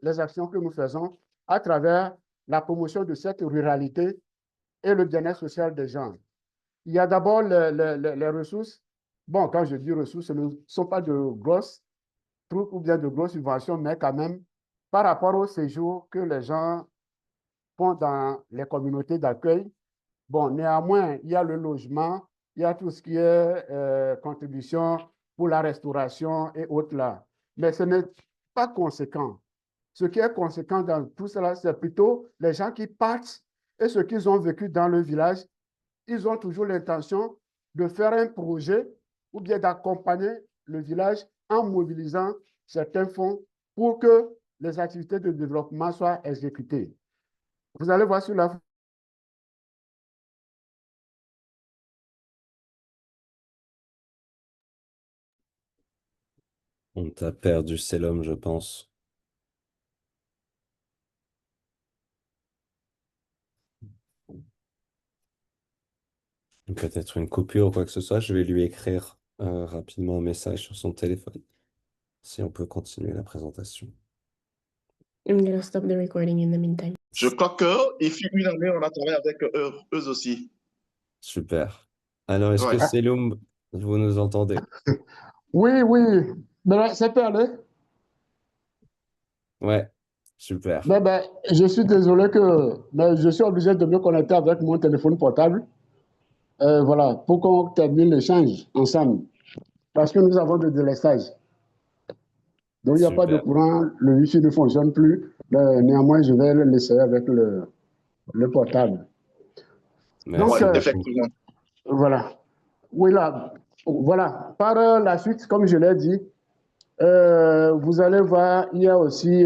les actions que nous faisons à travers la promotion de cette ruralité et le bien-être social des gens. Il y a d'abord les ressources. Bon, quand je dis ressources, ce ne sont pas de grosses trucs ou bien de grosses subventions, mais quand même, par rapport au séjour que les gens font dans les communautés d'accueil. Bon, néanmoins, il y a le logement, il y a tout ce qui est contribution pour la restauration et autres là. Mais ce n'est pas conséquent. Ce qui est conséquent dans tout cela, c'est plutôt les gens qui partent et ce qu'ils ont vécu dans le village. Ils ont toujours l'intention de faire un projet ou bien d'accompagner le village en mobilisant certains fonds pour que les activités de développement soient exécutées. Vous allez voir sur la On t'a perdu, c'est l'homme, je pense. Peut-être une coupure ou quoi que ce soit. Je vais lui écrire rapidement un message sur son téléphone. Si on peut continuer la présentation. I'm gonna stop the recording in the meantime. Je crois qu'il fut une année, on a travaillé avec eux aussi. Super. Alors, est-ce que Ouais. Seloum, vous nous entendez? Oui, oui. Ben, c'est perdu. Ouais, super. Ben, je suis désolé mais je suis obligé de me connecter avec mon téléphone portable. Voilà, pour qu'on termine l'échange ensemble. Parce que nous avons de délestage. Donc, il n'y a pas de Super. courant, le Wi-Fi ne fonctionne plus. Mais néanmoins, je vais l'essayer avec le portable. Merci Donc, beaucoup. Effectivement. voilà. Oui, là, voilà. Par la suite, comme je l'ai dit, vous allez voir, il y a aussi,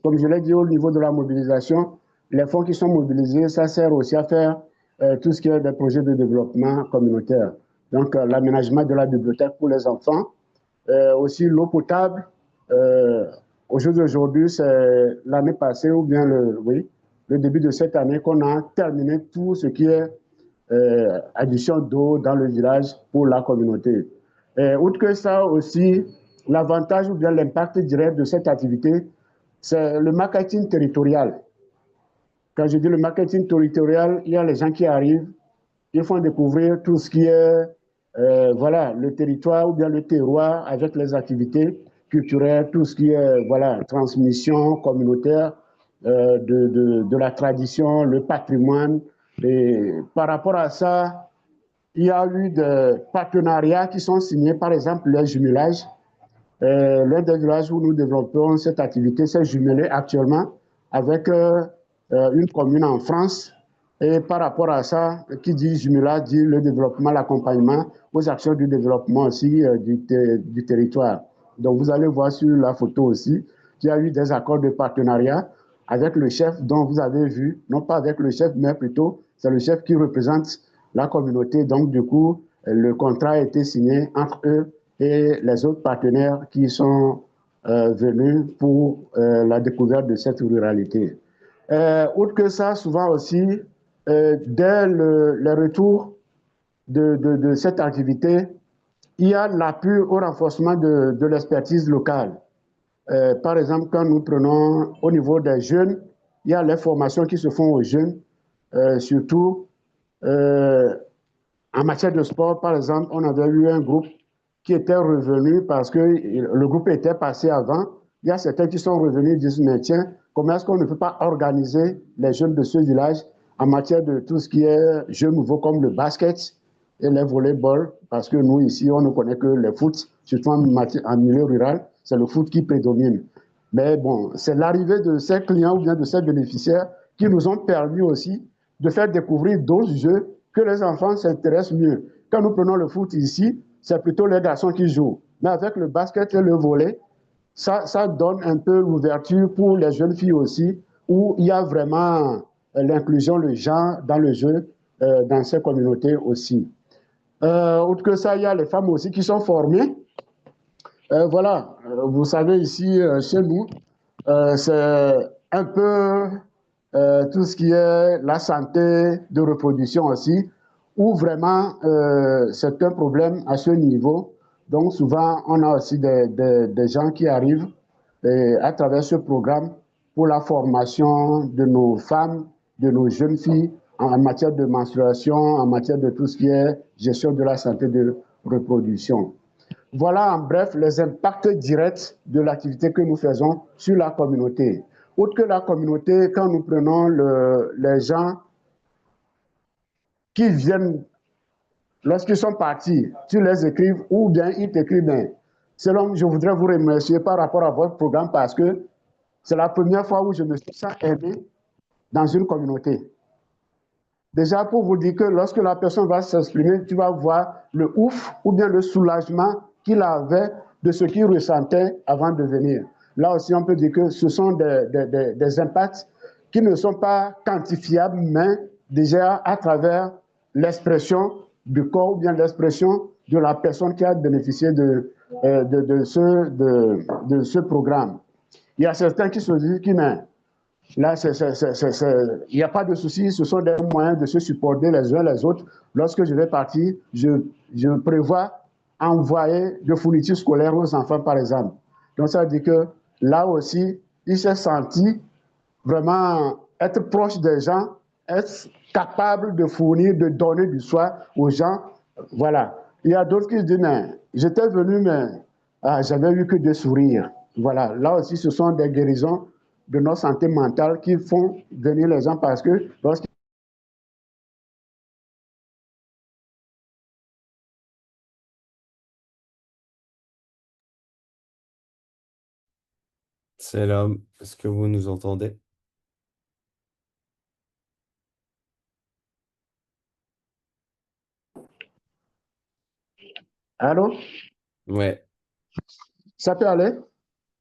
comme je l'ai dit, au niveau de la mobilisation, les fonds qui sont mobilisés, ça sert aussi à faire tout ce qui est des projets de développement communautaire. Donc, l'aménagement de la bibliothèque pour les enfants, aussi l'eau potable. Au jour d'aujourd'hui, c'est l'année passée ou bien le début de cette année qu'on a terminé tout ce qui est addition d'eau dans le village pour la communauté. Outre que ça aussi, l'avantage ou bien l'impact direct de cette activité, c'est le marketing territorial. Quand je dis le marketing territorial, il y a les gens qui arrivent, ils font découvrir tout ce qui est voilà, le territoire ou bien le terroir avec les activités culturelles, tout ce qui est voilà, transmission communautaire de la tradition, le patrimoine. Et par rapport à ça, il y a eu des partenariats qui sont signés, par exemple les jumelages. L'un des villages où nous développons cette activité s'est jumelé actuellement avec une commune en France. Et par rapport à ça, qui dit jumelage dit le développement, l'accompagnement aux actions du développement aussi du territoire. Donc vous allez voir sur la photo aussi qu'il y a eu des accords de partenariat avec le chef dont vous avez vu, non pas avec le chef, mais plutôt c'est le chef qui représente la communauté. Donc du coup, le contrat a été signé entre eux et les autres partenaires qui sont venus pour la découverte de cette ruralité. Autre que ça, souvent aussi, dès le retour de cette activité, il y a l'appui au renforcement de l'expertise locale. Par exemple, quand nous prenons au niveau des jeunes, il y a les formations qui se font aux jeunes, surtout en matière de sport, par exemple, on avait eu un groupe qui était revenu parce que le groupe était passé avant. Il y a certains qui sont revenus et disent, mais tiens, comment est-ce qu'on ne peut pas organiser les jeunes de ce village en matière de tout ce qui est jeux nouveaux comme le basket et le volleyball, parce que nous, ici, on ne connaît que le foot, surtout en milieu rural, c'est le foot qui prédomine. Mais bon, c'est l'arrivée de ces clients ou bien de ces bénéficiaires qui nous ont permis aussi de faire découvrir d'autres jeux que les enfants s'intéressent mieux. Quand nous prenons le foot ici, c'est plutôt les garçons qui jouent. Mais avec le basket et le volley, ça donne un peu l'ouverture pour les jeunes filles aussi, où il y a vraiment l'inclusion, le genre dans le jeu, dans ces communautés aussi. Autre que ça, il y a les femmes aussi qui sont formées Voilà, vous savez, ici, chez nous, c'est un peu tout ce qui est la santé de reproduction aussi, où vraiment c'est un problème à ce niveau. Donc souvent, on a aussi des gens qui arrivent à travers ce programme pour la formation de nos femmes, de nos jeunes filles en matière de menstruation, en matière de tout ce qui est gestion de la santé de reproduction. Voilà en bref les impacts directs de l'activité que nous faisons sur la communauté. Autre que la communauté, quand nous prenons les gens qui viennent, lorsqu'ils sont partis, tu les écrives ou bien ils t'écrivent. Ben, selon, je voudrais vous remercier par rapport à votre programme parce que c'est la première fois où je me sens aidé dans une communauté. Déjà, pour vous dire que lorsque la personne va s'exprimer, tu vas voir le ouf ou bien le soulagement qu'il avait de ce qu'il ressentait avant de venir. Là aussi, on peut dire que ce sont des impacts qui ne sont pas quantifiables, mais déjà à travers l'expression du corps ou bien l'expression de la personne qui a bénéficié de ce programme. Il y a certains qui se disent qu'il là, il n'y a pas de souci, ce sont des moyens de se supporter les uns les autres. Lorsque je vais partir, je prévois envoyer de fournitures scolaires aux enfants, par exemple. Donc, ça veut dire que là aussi, il s'est senti vraiment être proche des gens, être capable de fournir, de donner du soin aux gens. Voilà. Il y a d'autres qui se disent, mais j'étais venu, mais j'avais eu que des sourires. Voilà. Là aussi, ce sont des guérisons de notre santé mentale qui font venir les gens parce que lorsqu'ils C'est l'homme. Est-ce que vous nous entendez? allô, Ouais, ça peut aller?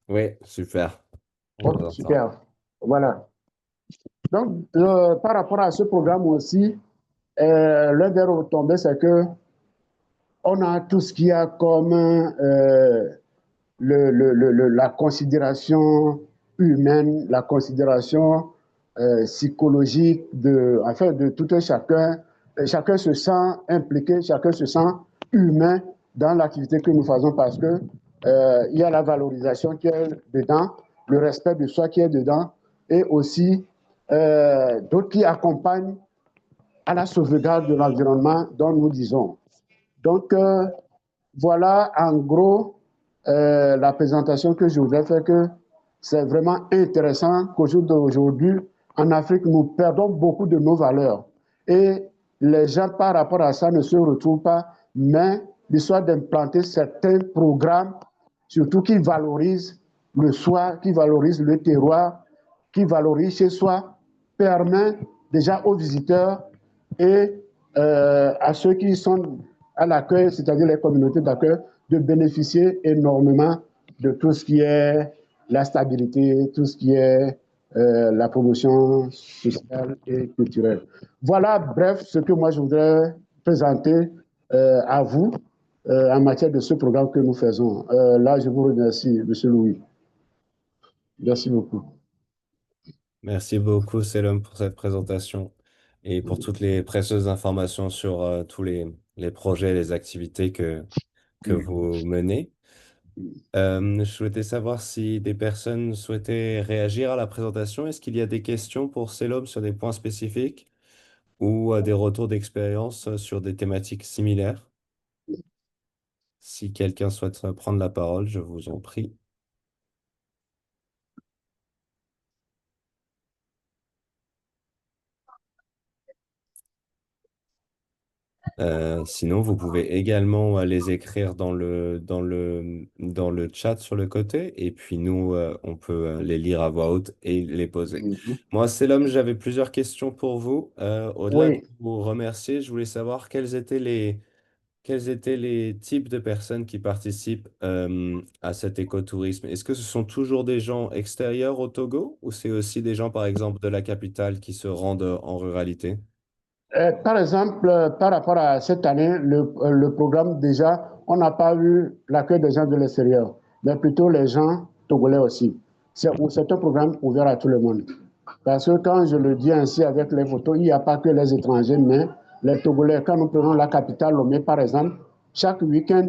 ouais, super. On vous Ok, entend. super. Voilà. Donc, par rapport à ce programme aussi, l'un des retombées, c'est que on a tout ce qu'il y a comme la considération humaine, la considération psychologique enfin, de tout un chacun. Chacun se sent impliqué, chacun se sent humain dans l'activité que nous faisons parce que il y a la valorisation qui est dedans, le respect de soi qui est dedans, et aussi d'autres qui accompagnent à la sauvegarde de l'environnement dont nous disons. Donc, voilà en gros la présentation que je voudrais faire, que c'est vraiment intéressant qu'au jour d'aujourd'hui, en Afrique, nous perdons beaucoup de nos valeurs. Et les gens, par rapport à ça, ne se retrouvent pas, mais l'histoire d'implanter certains programmes, surtout qui valorisent le soi, qui valorisent le terroir, qui valorisent chez soi, permet déjà aux visiteurs et à ceux qui sont à l'accueil, c'est-à-dire les communautés d'accueil, de bénéficier énormément de tout ce qui est la stabilité, tout ce qui est la promotion sociale et culturelle. Voilà, bref, ce que moi je voudrais présenter à vous en matière de ce programme que nous faisons. Là, je vous remercie, Monsieur Louis. Merci beaucoup. Merci beaucoup, Selom, pour cette présentation et pour toutes les précieuses informations sur tous les projets, les activités que vous menez. Je souhaitais savoir si des personnes souhaitaient réagir à la présentation. Est-ce qu'il y a des questions pour Selom sur des points spécifiques ou des retours d'expérience sur des thématiques similaires? Si quelqu'un souhaite prendre la parole, je vous en prie. Sinon, vous pouvez également les écrire dans le chat sur le côté, et puis nous, on peut les lire à voix haute et les poser. Moi, c'est l'homme, j'avais plusieurs questions pour vous. Au-delà de Oui. vous remercier, je voulais savoir quels étaient les types de personnes qui participent à cet écotourisme. Est-ce que ce sont toujours des gens extérieurs au Togo, ou c'est aussi des gens, par exemple, de la capitale qui se rendent en ruralité? Par exemple, par rapport à cette année, le programme déjà, on n'a pas eu l'accueil des gens de l'extérieur. mais plutôt les gens togolais aussi. C'est un programme ouvert à tout le monde. Parce que quand je le dis ainsi avec les photos, il n'y a pas que les étrangers, mais les Togolais. Quand nous prenons la capitale Lomé, par exemple, chaque week-end,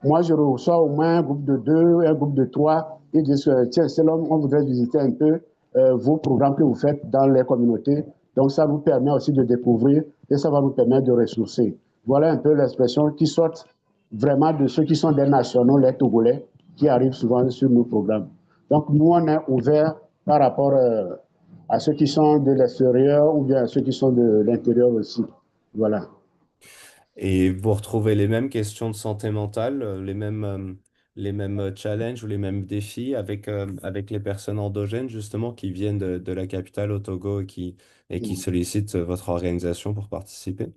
moi, je reçois au moins un groupe de 2, un groupe de 3. Ils disent, tiens, c'est l'homme, on voudrait visiter un peu vos programmes que vous faites dans les communautés. Donc, ça nous permet aussi de découvrir et ça va nous permettre de ressourcer. Voilà un peu l'expression qui sort vraiment de ceux qui sont des nationaux, les Togolais, qui arrivent souvent sur nos programmes. Donc, nous, on est ouvert par rapport à ceux qui sont de l'extérieur ou bien à ceux qui sont de l'intérieur aussi. Voilà. Et vous retrouvez les mêmes questions de santé mentale, les mêmes challenges ou les mêmes défis avec les personnes endogènes, justement, qui viennent de la capitale au Togo et qui sollicitent votre organisation pour participer?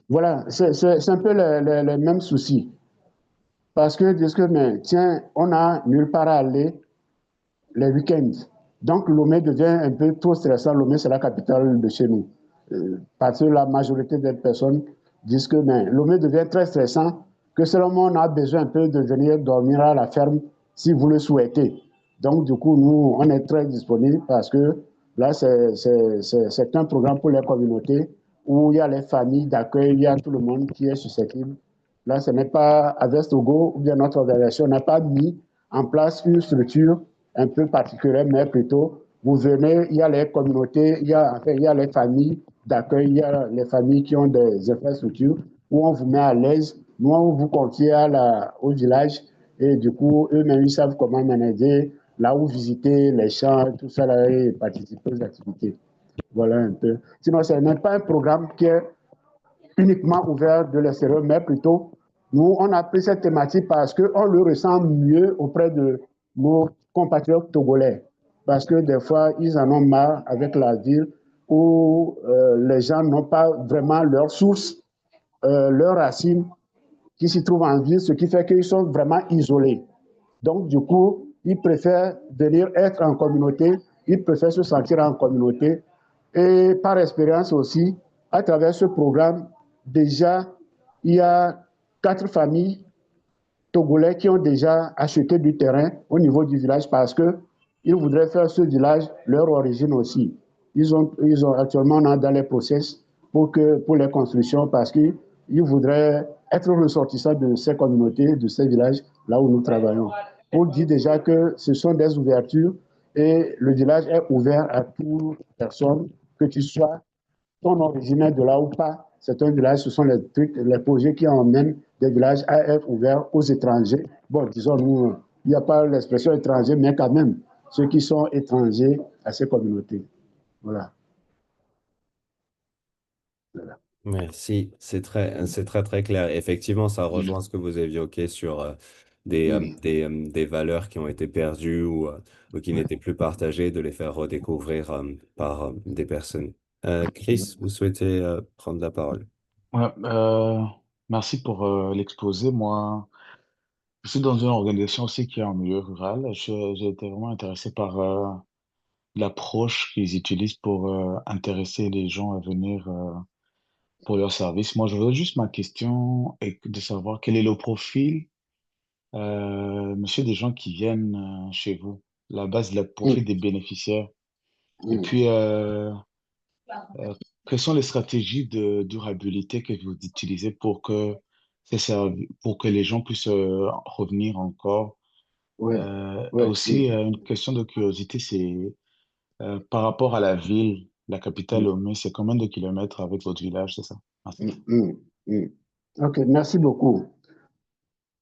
Voilà, c'est un peu les mêmes soucis. Parce que disent que, mais tiens, on n'a nulle part à aller les week-ends. Donc, Lomé devient un peu trop stressant. Lomé, c'est la capitale de chez nous. Parce que la majorité des personnes disent que mais, Lomé devient très stressant, que seulement on a besoin un peu de venir dormir à la ferme si vous le souhaitez. Donc, du coup, nous, on est très disponibles parce que là, c'est un programme pour les communautés où il y a les familles d'accueil, il y a tout le monde qui est susceptible. Là, ce n'est pas avec Togo ou bien notre organisation n'a pas mis en place une structure un peu particulière, mais plutôt, vous venez, il y a les communautés, il y a les familles d'accueil, il y a les familles qui ont des infrastructures où on vous met à l'aise. Nous, on vous confie au village et du coup, eux-mêmes, ils savent comment manager, là où visiter les champs, tout ça, là, et participer aux activités. Voilà un peu. Sinon, ce n'est pas un programme qui est uniquement ouvert de l'extérieur, mais plutôt, nous, on a pris cette thématique parce qu'on le ressent mieux auprès de nos compatriotes togolais. Parce que des fois, ils en ont marre avec la ville où les gens n'ont pas vraiment leur source, leurs racines qui s'y trouvent en ville, ce qui fait qu'ils sont vraiment isolés. Donc, du coup, ils préfèrent venir être en communauté, ils préfèrent se sentir en communauté. Et par expérience aussi, à travers ce programme, déjà, il y a 4 familles togolais qui ont déjà acheté du terrain au niveau du village parce qu'ils voudraient faire ce village leur origine aussi. Ils ont actuellement dans les process pour les constructions parce qu'ils voudraient être ressortissants de ces communautés, de ces villages, là où nous travaillons. On dit déjà que ce sont des ouvertures et le village est ouvert à toute personne, que tu sois ton originaire de là ou pas. C'est un village, ce sont les trucs, les projets qui emmènent des villages à être ouverts aux étrangers. Bon, disons, nous, il n'y a pas l'expression étranger, mais quand même, ceux qui sont étrangers à ces communautés. Voilà. Voilà. Merci, c'est très très clair. Effectivement, ça rejoint ce que vous évoquez sur des valeurs qui ont été perdues ou qui n'étaient plus partagées, de les faire redécouvrir par des personnes. Chris, vous souhaitez prendre la parole? Ouais, merci pour l'exposé. Moi, je suis dans une organisation aussi qui est en milieu rural. J'ai été vraiment intéressé par l'approche qu'ils utilisent pour intéresser les gens à venir pour leur service. Moi, je voudrais juste ma question est de savoir quel est le profil, monsieur, des gens qui viennent chez vous, la base, le profil des bénéficiaires. Et puis, euh, quelles sont les stratégies de durabilité que vous utilisez pour que pour que les gens puissent revenir encore? Oui, Et oui, aussi, une question de curiosité, c'est par rapport à la ville, la capitale oui. Lomé, c'est combien de kilomètres avec votre village, c'est ça? Merci. OK, merci beaucoup.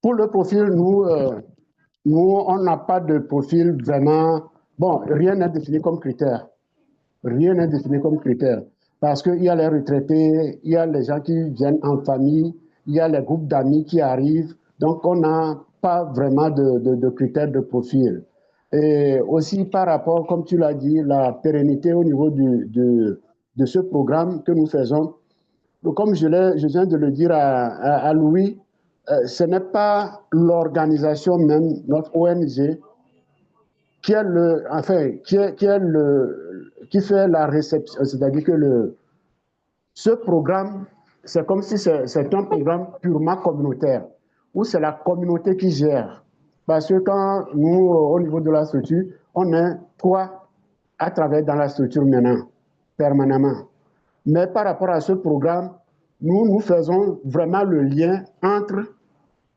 Pour le profil, nous on n'a pas de profil vraiment. Bon, rien n'est défini comme critère. Rien n'est défini comme critère. Parce qu'il y a les retraités, il y a les gens qui viennent en famille, il y a les groupes d'amis qui arrivent. Donc, on n'a pas vraiment de critères de profil. Et aussi par rapport, comme tu l'as dit, la pérennité au niveau de ce programme que nous faisons. Comme je viens de le dire à Louis, ce n'est pas l'organisation même, notre ONG, qui est qui fait la réception, c'est-à-dire que ce programme, c'est comme si c'est un programme purement communautaire, où c'est la communauté qui gère. Parce que quand nous, au niveau de la structure, on est 3 à travailler dans la structure maintenant, permanemment. Mais par rapport à ce programme, nous faisons vraiment le lien entre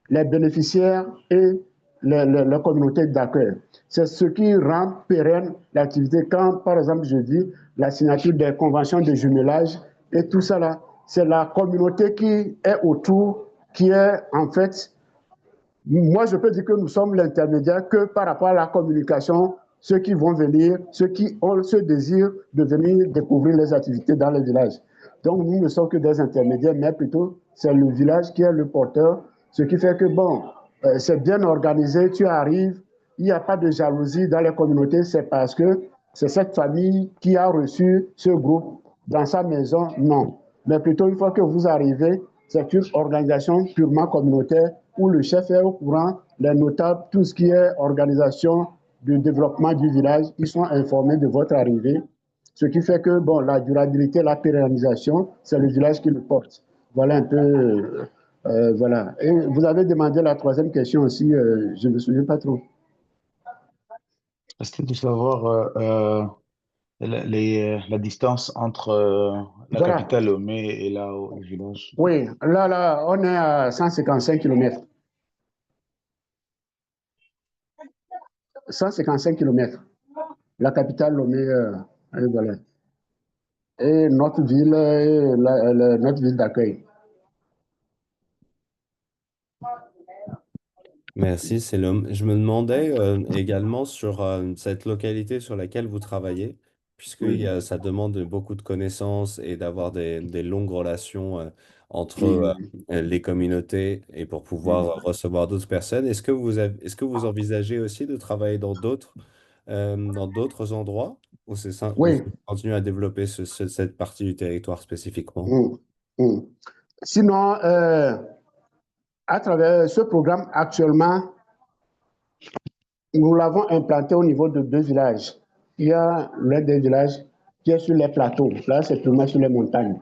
les bénéficiaires et les communautés d'accueil. C'est ce qui rend pérenne l'activité. Quand, par exemple, je dis la signature des conventions de jumelage et tout ça là, c'est la communauté qui est autour, qui est en fait, moi je peux dire que nous sommes l'intermédiaire que par rapport à la communication, ceux qui vont venir, ceux qui ont ce désir de venir découvrir les activités dans les villages. Donc nous ne sommes que des intermédiaires, mais plutôt c'est le village qui est le porteur, ce qui fait que bon, c'est bien organisé, tu arrives, il n'y a pas de jalousie dans les communautés, c'est parce que c'est cette famille qui a reçu ce groupe dans sa maison, non. Mais plutôt une fois que vous arrivez, c'est une organisation purement communautaire où le chef est au courant, les notables, tout ce qui est organisation du développement du village, ils sont informés de votre arrivée. Ce qui fait que bon, la durabilité, la pérennisation, c'est le village qui le porte. Voilà un peu. Voilà. Et vous avez demandé la troisième question aussi, je ne me souviens pas trop. C'était de savoir la distance entre la Voilà. capitale Lomé et là, le village. Oui, là, on est à 155 km. 155 km. La capitale Lomé, voilà. Et notre ville, notre ville d'accueil. Merci, c'est l'homme. Je me demandais également sur cette localité sur laquelle vous travaillez, puisque Oui. ça demande beaucoup de connaissances et d'avoir des longues relations entre Oui. les communautés et pour pouvoir recevoir d'autres personnes. Est-ce que vous envisagez aussi de travailler dans d'autres endroits ou ou Oui. c'est continuer à développer cette partie du territoire spécifiquement? Mm. Mm. Sinon, à travers ce programme, actuellement, nous l'avons implanté au niveau de 2 villages. Il y a l'un des villages qui est sur les plateaux. Là, c'est purement sur les montagnes.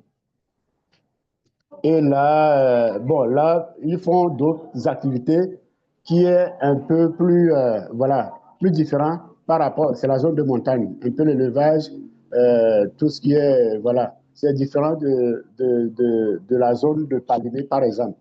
Et là, bon, là, ils font d'autres activités qui est un peu plus, voilà, plus différent par rapport, c'est la zone de montagne, un peu l'élevage, tout ce qui est, voilà, c'est différent de la zone de Palimé, par exemple.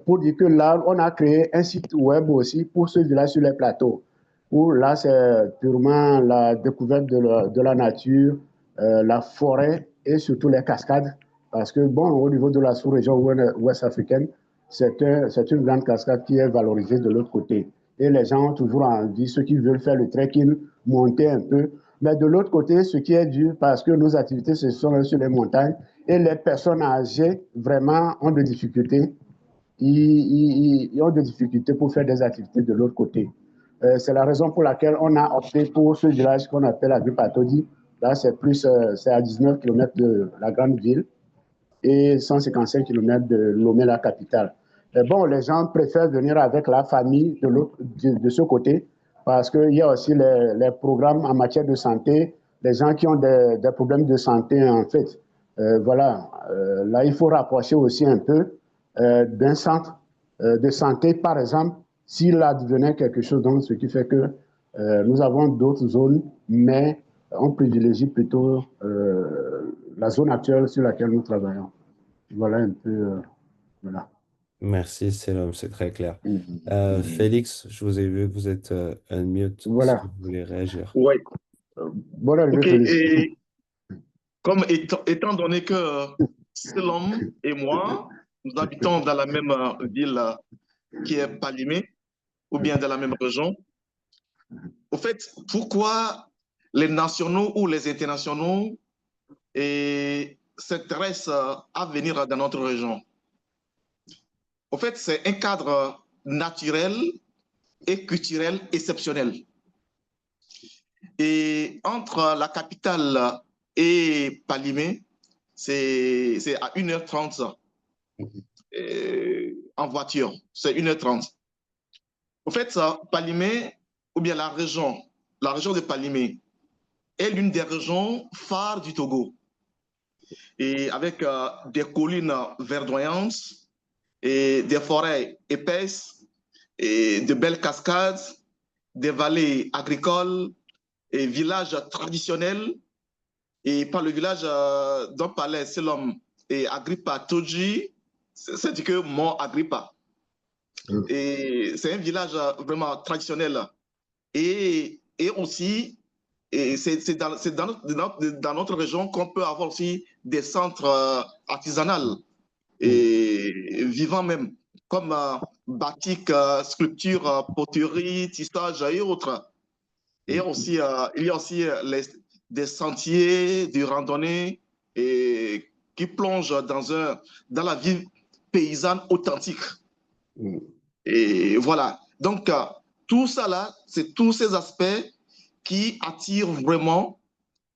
Pour dire que là, on a créé un site web aussi pour ce village sur les plateaux, où là, c'est purement la découverte de la nature, la forêt et surtout les cascades. Parce que, bon, au niveau de la sous-région ouest africaine, c'est une grande cascade qui est valorisée de l'autre côté. Et les gens ont toujours envie, ceux qui veulent faire le trekking, monter un peu. Mais de l'autre côté, ce qui est dur, parce que nos activités se sont sur les montagnes, et les personnes âgées, vraiment, ont des difficultés ils ont des difficultés pour faire des activités de l'autre côté. C'est la raison pour laquelle on a opté pour ce village qu'on appelle Agripatodi. Là, c'est à 19 km de la grande ville et 155 km de Lomé, la capitale. Mais bon, les gens préfèrent venir avec la famille de ce côté parce qu'il y a aussi les programmes en matière de santé, les gens qui ont des problèmes de santé, en fait. Voilà, là, il faut rapprocher aussi un peu d'un centre de santé, par exemple, s'il advenait quelque chose, donc ce qui fait que nous avons d'autres zones, mais on privilégie plutôt la zone actuelle sur laquelle nous travaillons. Voilà un peu. Voilà. Merci, c'est l'homme, c'est très clair. Mhm. Félix, je vous ai vu que vous êtes unmute. Est-ce que Voilà. vous voulez réagir? Oui. Bonne arrivée, OK. Félix. Et comme étant donné que Selom et moi, nous habitons dans la même ville qui est Palimé, ou bien dans la même région, au fait, pourquoi les nationaux ou les internationaux s'intéressent à venir dans notre région? Au fait, c'est un cadre naturel et culturel exceptionnel. Et entre la capitale et Palimé, c'est à 1h30 en voiture. C'est 1h30. Au fait, Palimé, ou bien la région de Palimé, est l'une des régions phares du Togo. Et avec des collines verdoyantes et des forêts épaisses et de belles cascades, des vallées agricoles et villages traditionnels. Et par le village dont parlait Selom et Agrippa Toji, c'est dit que Mont Agrippa. Et c'est un village vraiment traditionnel. Et aussi, c'est dans notre région qu'on peut avoir aussi des centres artisanaux et vivants même, comme batik, sculpture, poterie, tissage et autres. Et aussi, il y a aussi des sentiers de randonnée et, qui plongent dans la vie paysanne authentique. Et voilà. Donc, tout ça là, c'est tous ces aspects qui attirent vraiment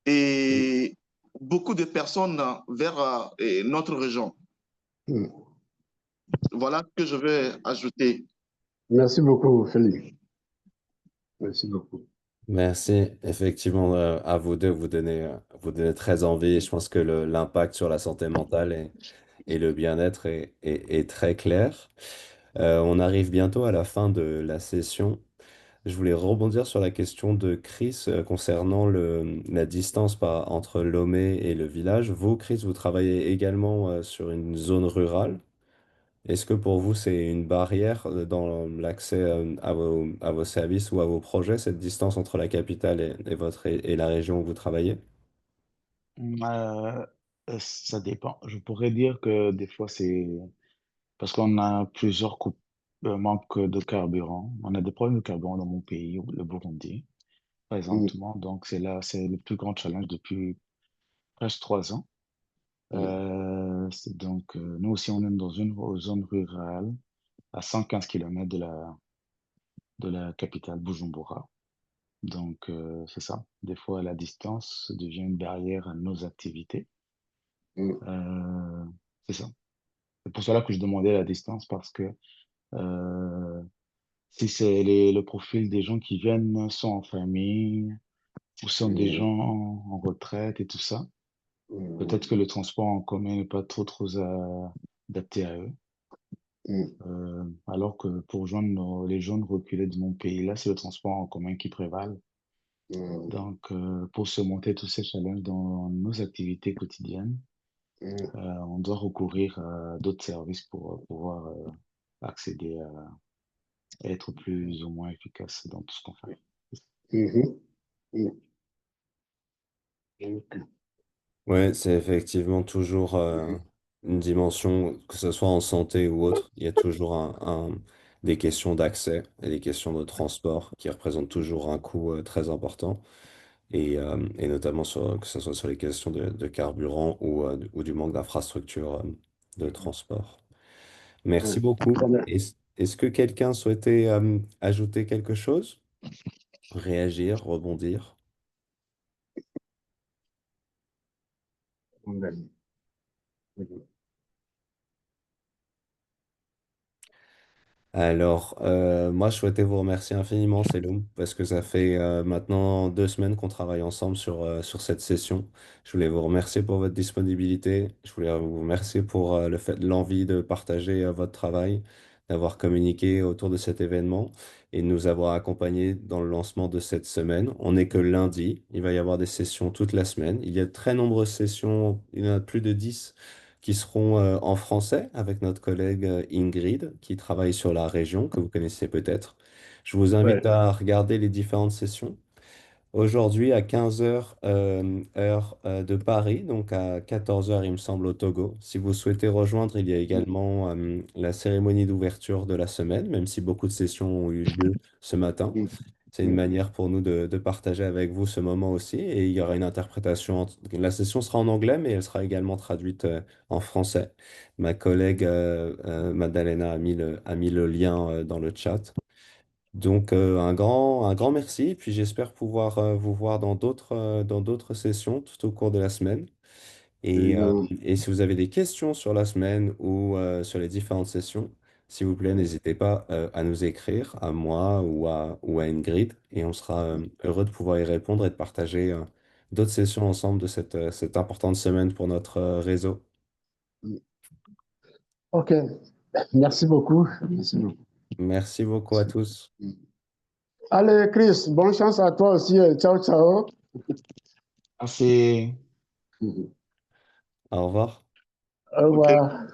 et beaucoup de personnes vers notre région. Voilà ce que je vais ajouter. Merci beaucoup, Félix. Merci beaucoup. Merci. Effectivement, à vous deux, vous donnez très envie. Je pense que l'impact sur la santé mentale et le bien-être est très clair. On arrive bientôt à la fin de la session. Je voulais rebondir sur la question de Chris concernant la distance entre Lomé et le village. Vous, Chris, vous travaillez également sur une zone rurale. Est-ce que pour vous, c'est une barrière dans l'accès à vos services ou à vos projets, cette distance entre la capitale et la région où vous travaillez? Euh, Ça dépend. Je pourrais dire que des fois, c'est parce qu'on a plusieurs manques de carburant. On a des problèmes de carburant dans mon pays, le Burundi, présentement. Donc, c'est le plus grand challenge depuis presque 3 ans. Nous aussi, on est dans une zone rurale à 115 km de la capitale, Bujumbura. Donc, c'est ça. Des fois, la distance devient une barrière à nos activités. Euh, c'est ça. C'est pour cela que je demandais la distance parce que euh, si c'est le profil des gens qui viennent sont en famille ou sont des gens en retraite et tout ça, peut-être que le transport en commun n'est pas trop adapté à eux. Alors que pour rejoindre les jeunes reculés de mon pays, là, c'est le transport en commun qui prévale. Donc, pour surmonter tous ces challenges dans nos activités quotidiennes, on doit recourir à d'autres services pour pouvoir accéder à être plus ou moins efficace dans tout ce qu'on fait. Oui, c'est effectivement toujours une dimension, que ce soit en santé ou autre, il y a toujours des questions d'accès et des questions de transport qui représentent toujours un coût très important, et notamment que ce soit sur les questions de carburant ou du manque d'infrastructures de transport. Merci beaucoup. Très bien. Est-ce que quelqu'un souhaitait ajouter quelque chose? Réagir, rebondir? Alors, moi, je souhaitais vous remercier infiniment, Seloum, parce que ça fait maintenant 2 semaines qu'on travaille ensemble sur cette session. Je voulais vous remercier pour votre disponibilité. Je voulais vous remercier pour l'envie de partager votre travail, d'avoir communiqué autour de cet événement et de nous avoir accompagnés dans le lancement de cette semaine. On n'est que lundi. Il va y avoir des sessions toute la semaine. Il y a de très nombreuses sessions. Il y en a plus de 10 qui seront en français avec notre collègue Ingrid, qui travaille sur la région, que vous connaissez peut-être. Je vous Ouais. invite à regarder les différentes sessions. Aujourd'hui, à 15 heures, heure de Paris, donc à 14 heures, il me semble, au Togo. Si vous souhaitez rejoindre, il y a également la cérémonie d'ouverture de la semaine, même si beaucoup de sessions ont eu lieu ce matin. C'est une manière pour nous de partager avec vous ce moment aussi. Et il y aura une interprétation. La session sera en anglais, mais elle sera également traduite en français. Ma collègue Madalena a mis le lien dans le chat. Donc, un grand merci. Puis j'espère pouvoir vous voir dans d'autres sessions tout au cours de la semaine. Et si vous avez des questions sur la semaine ou sur les différentes sessions, s'il vous plaît, n'hésitez pas à nous écrire, à moi ou à Ingrid. Et on sera heureux de pouvoir y répondre et de partager d'autres sessions ensemble de cette importante semaine pour notre réseau. OK. Merci beaucoup. Merci beaucoup. Merci beaucoup à tous. Allez, Chris, bonne chance à toi aussi. Ciao, ciao. Merci. Au revoir. Au Ok. revoir.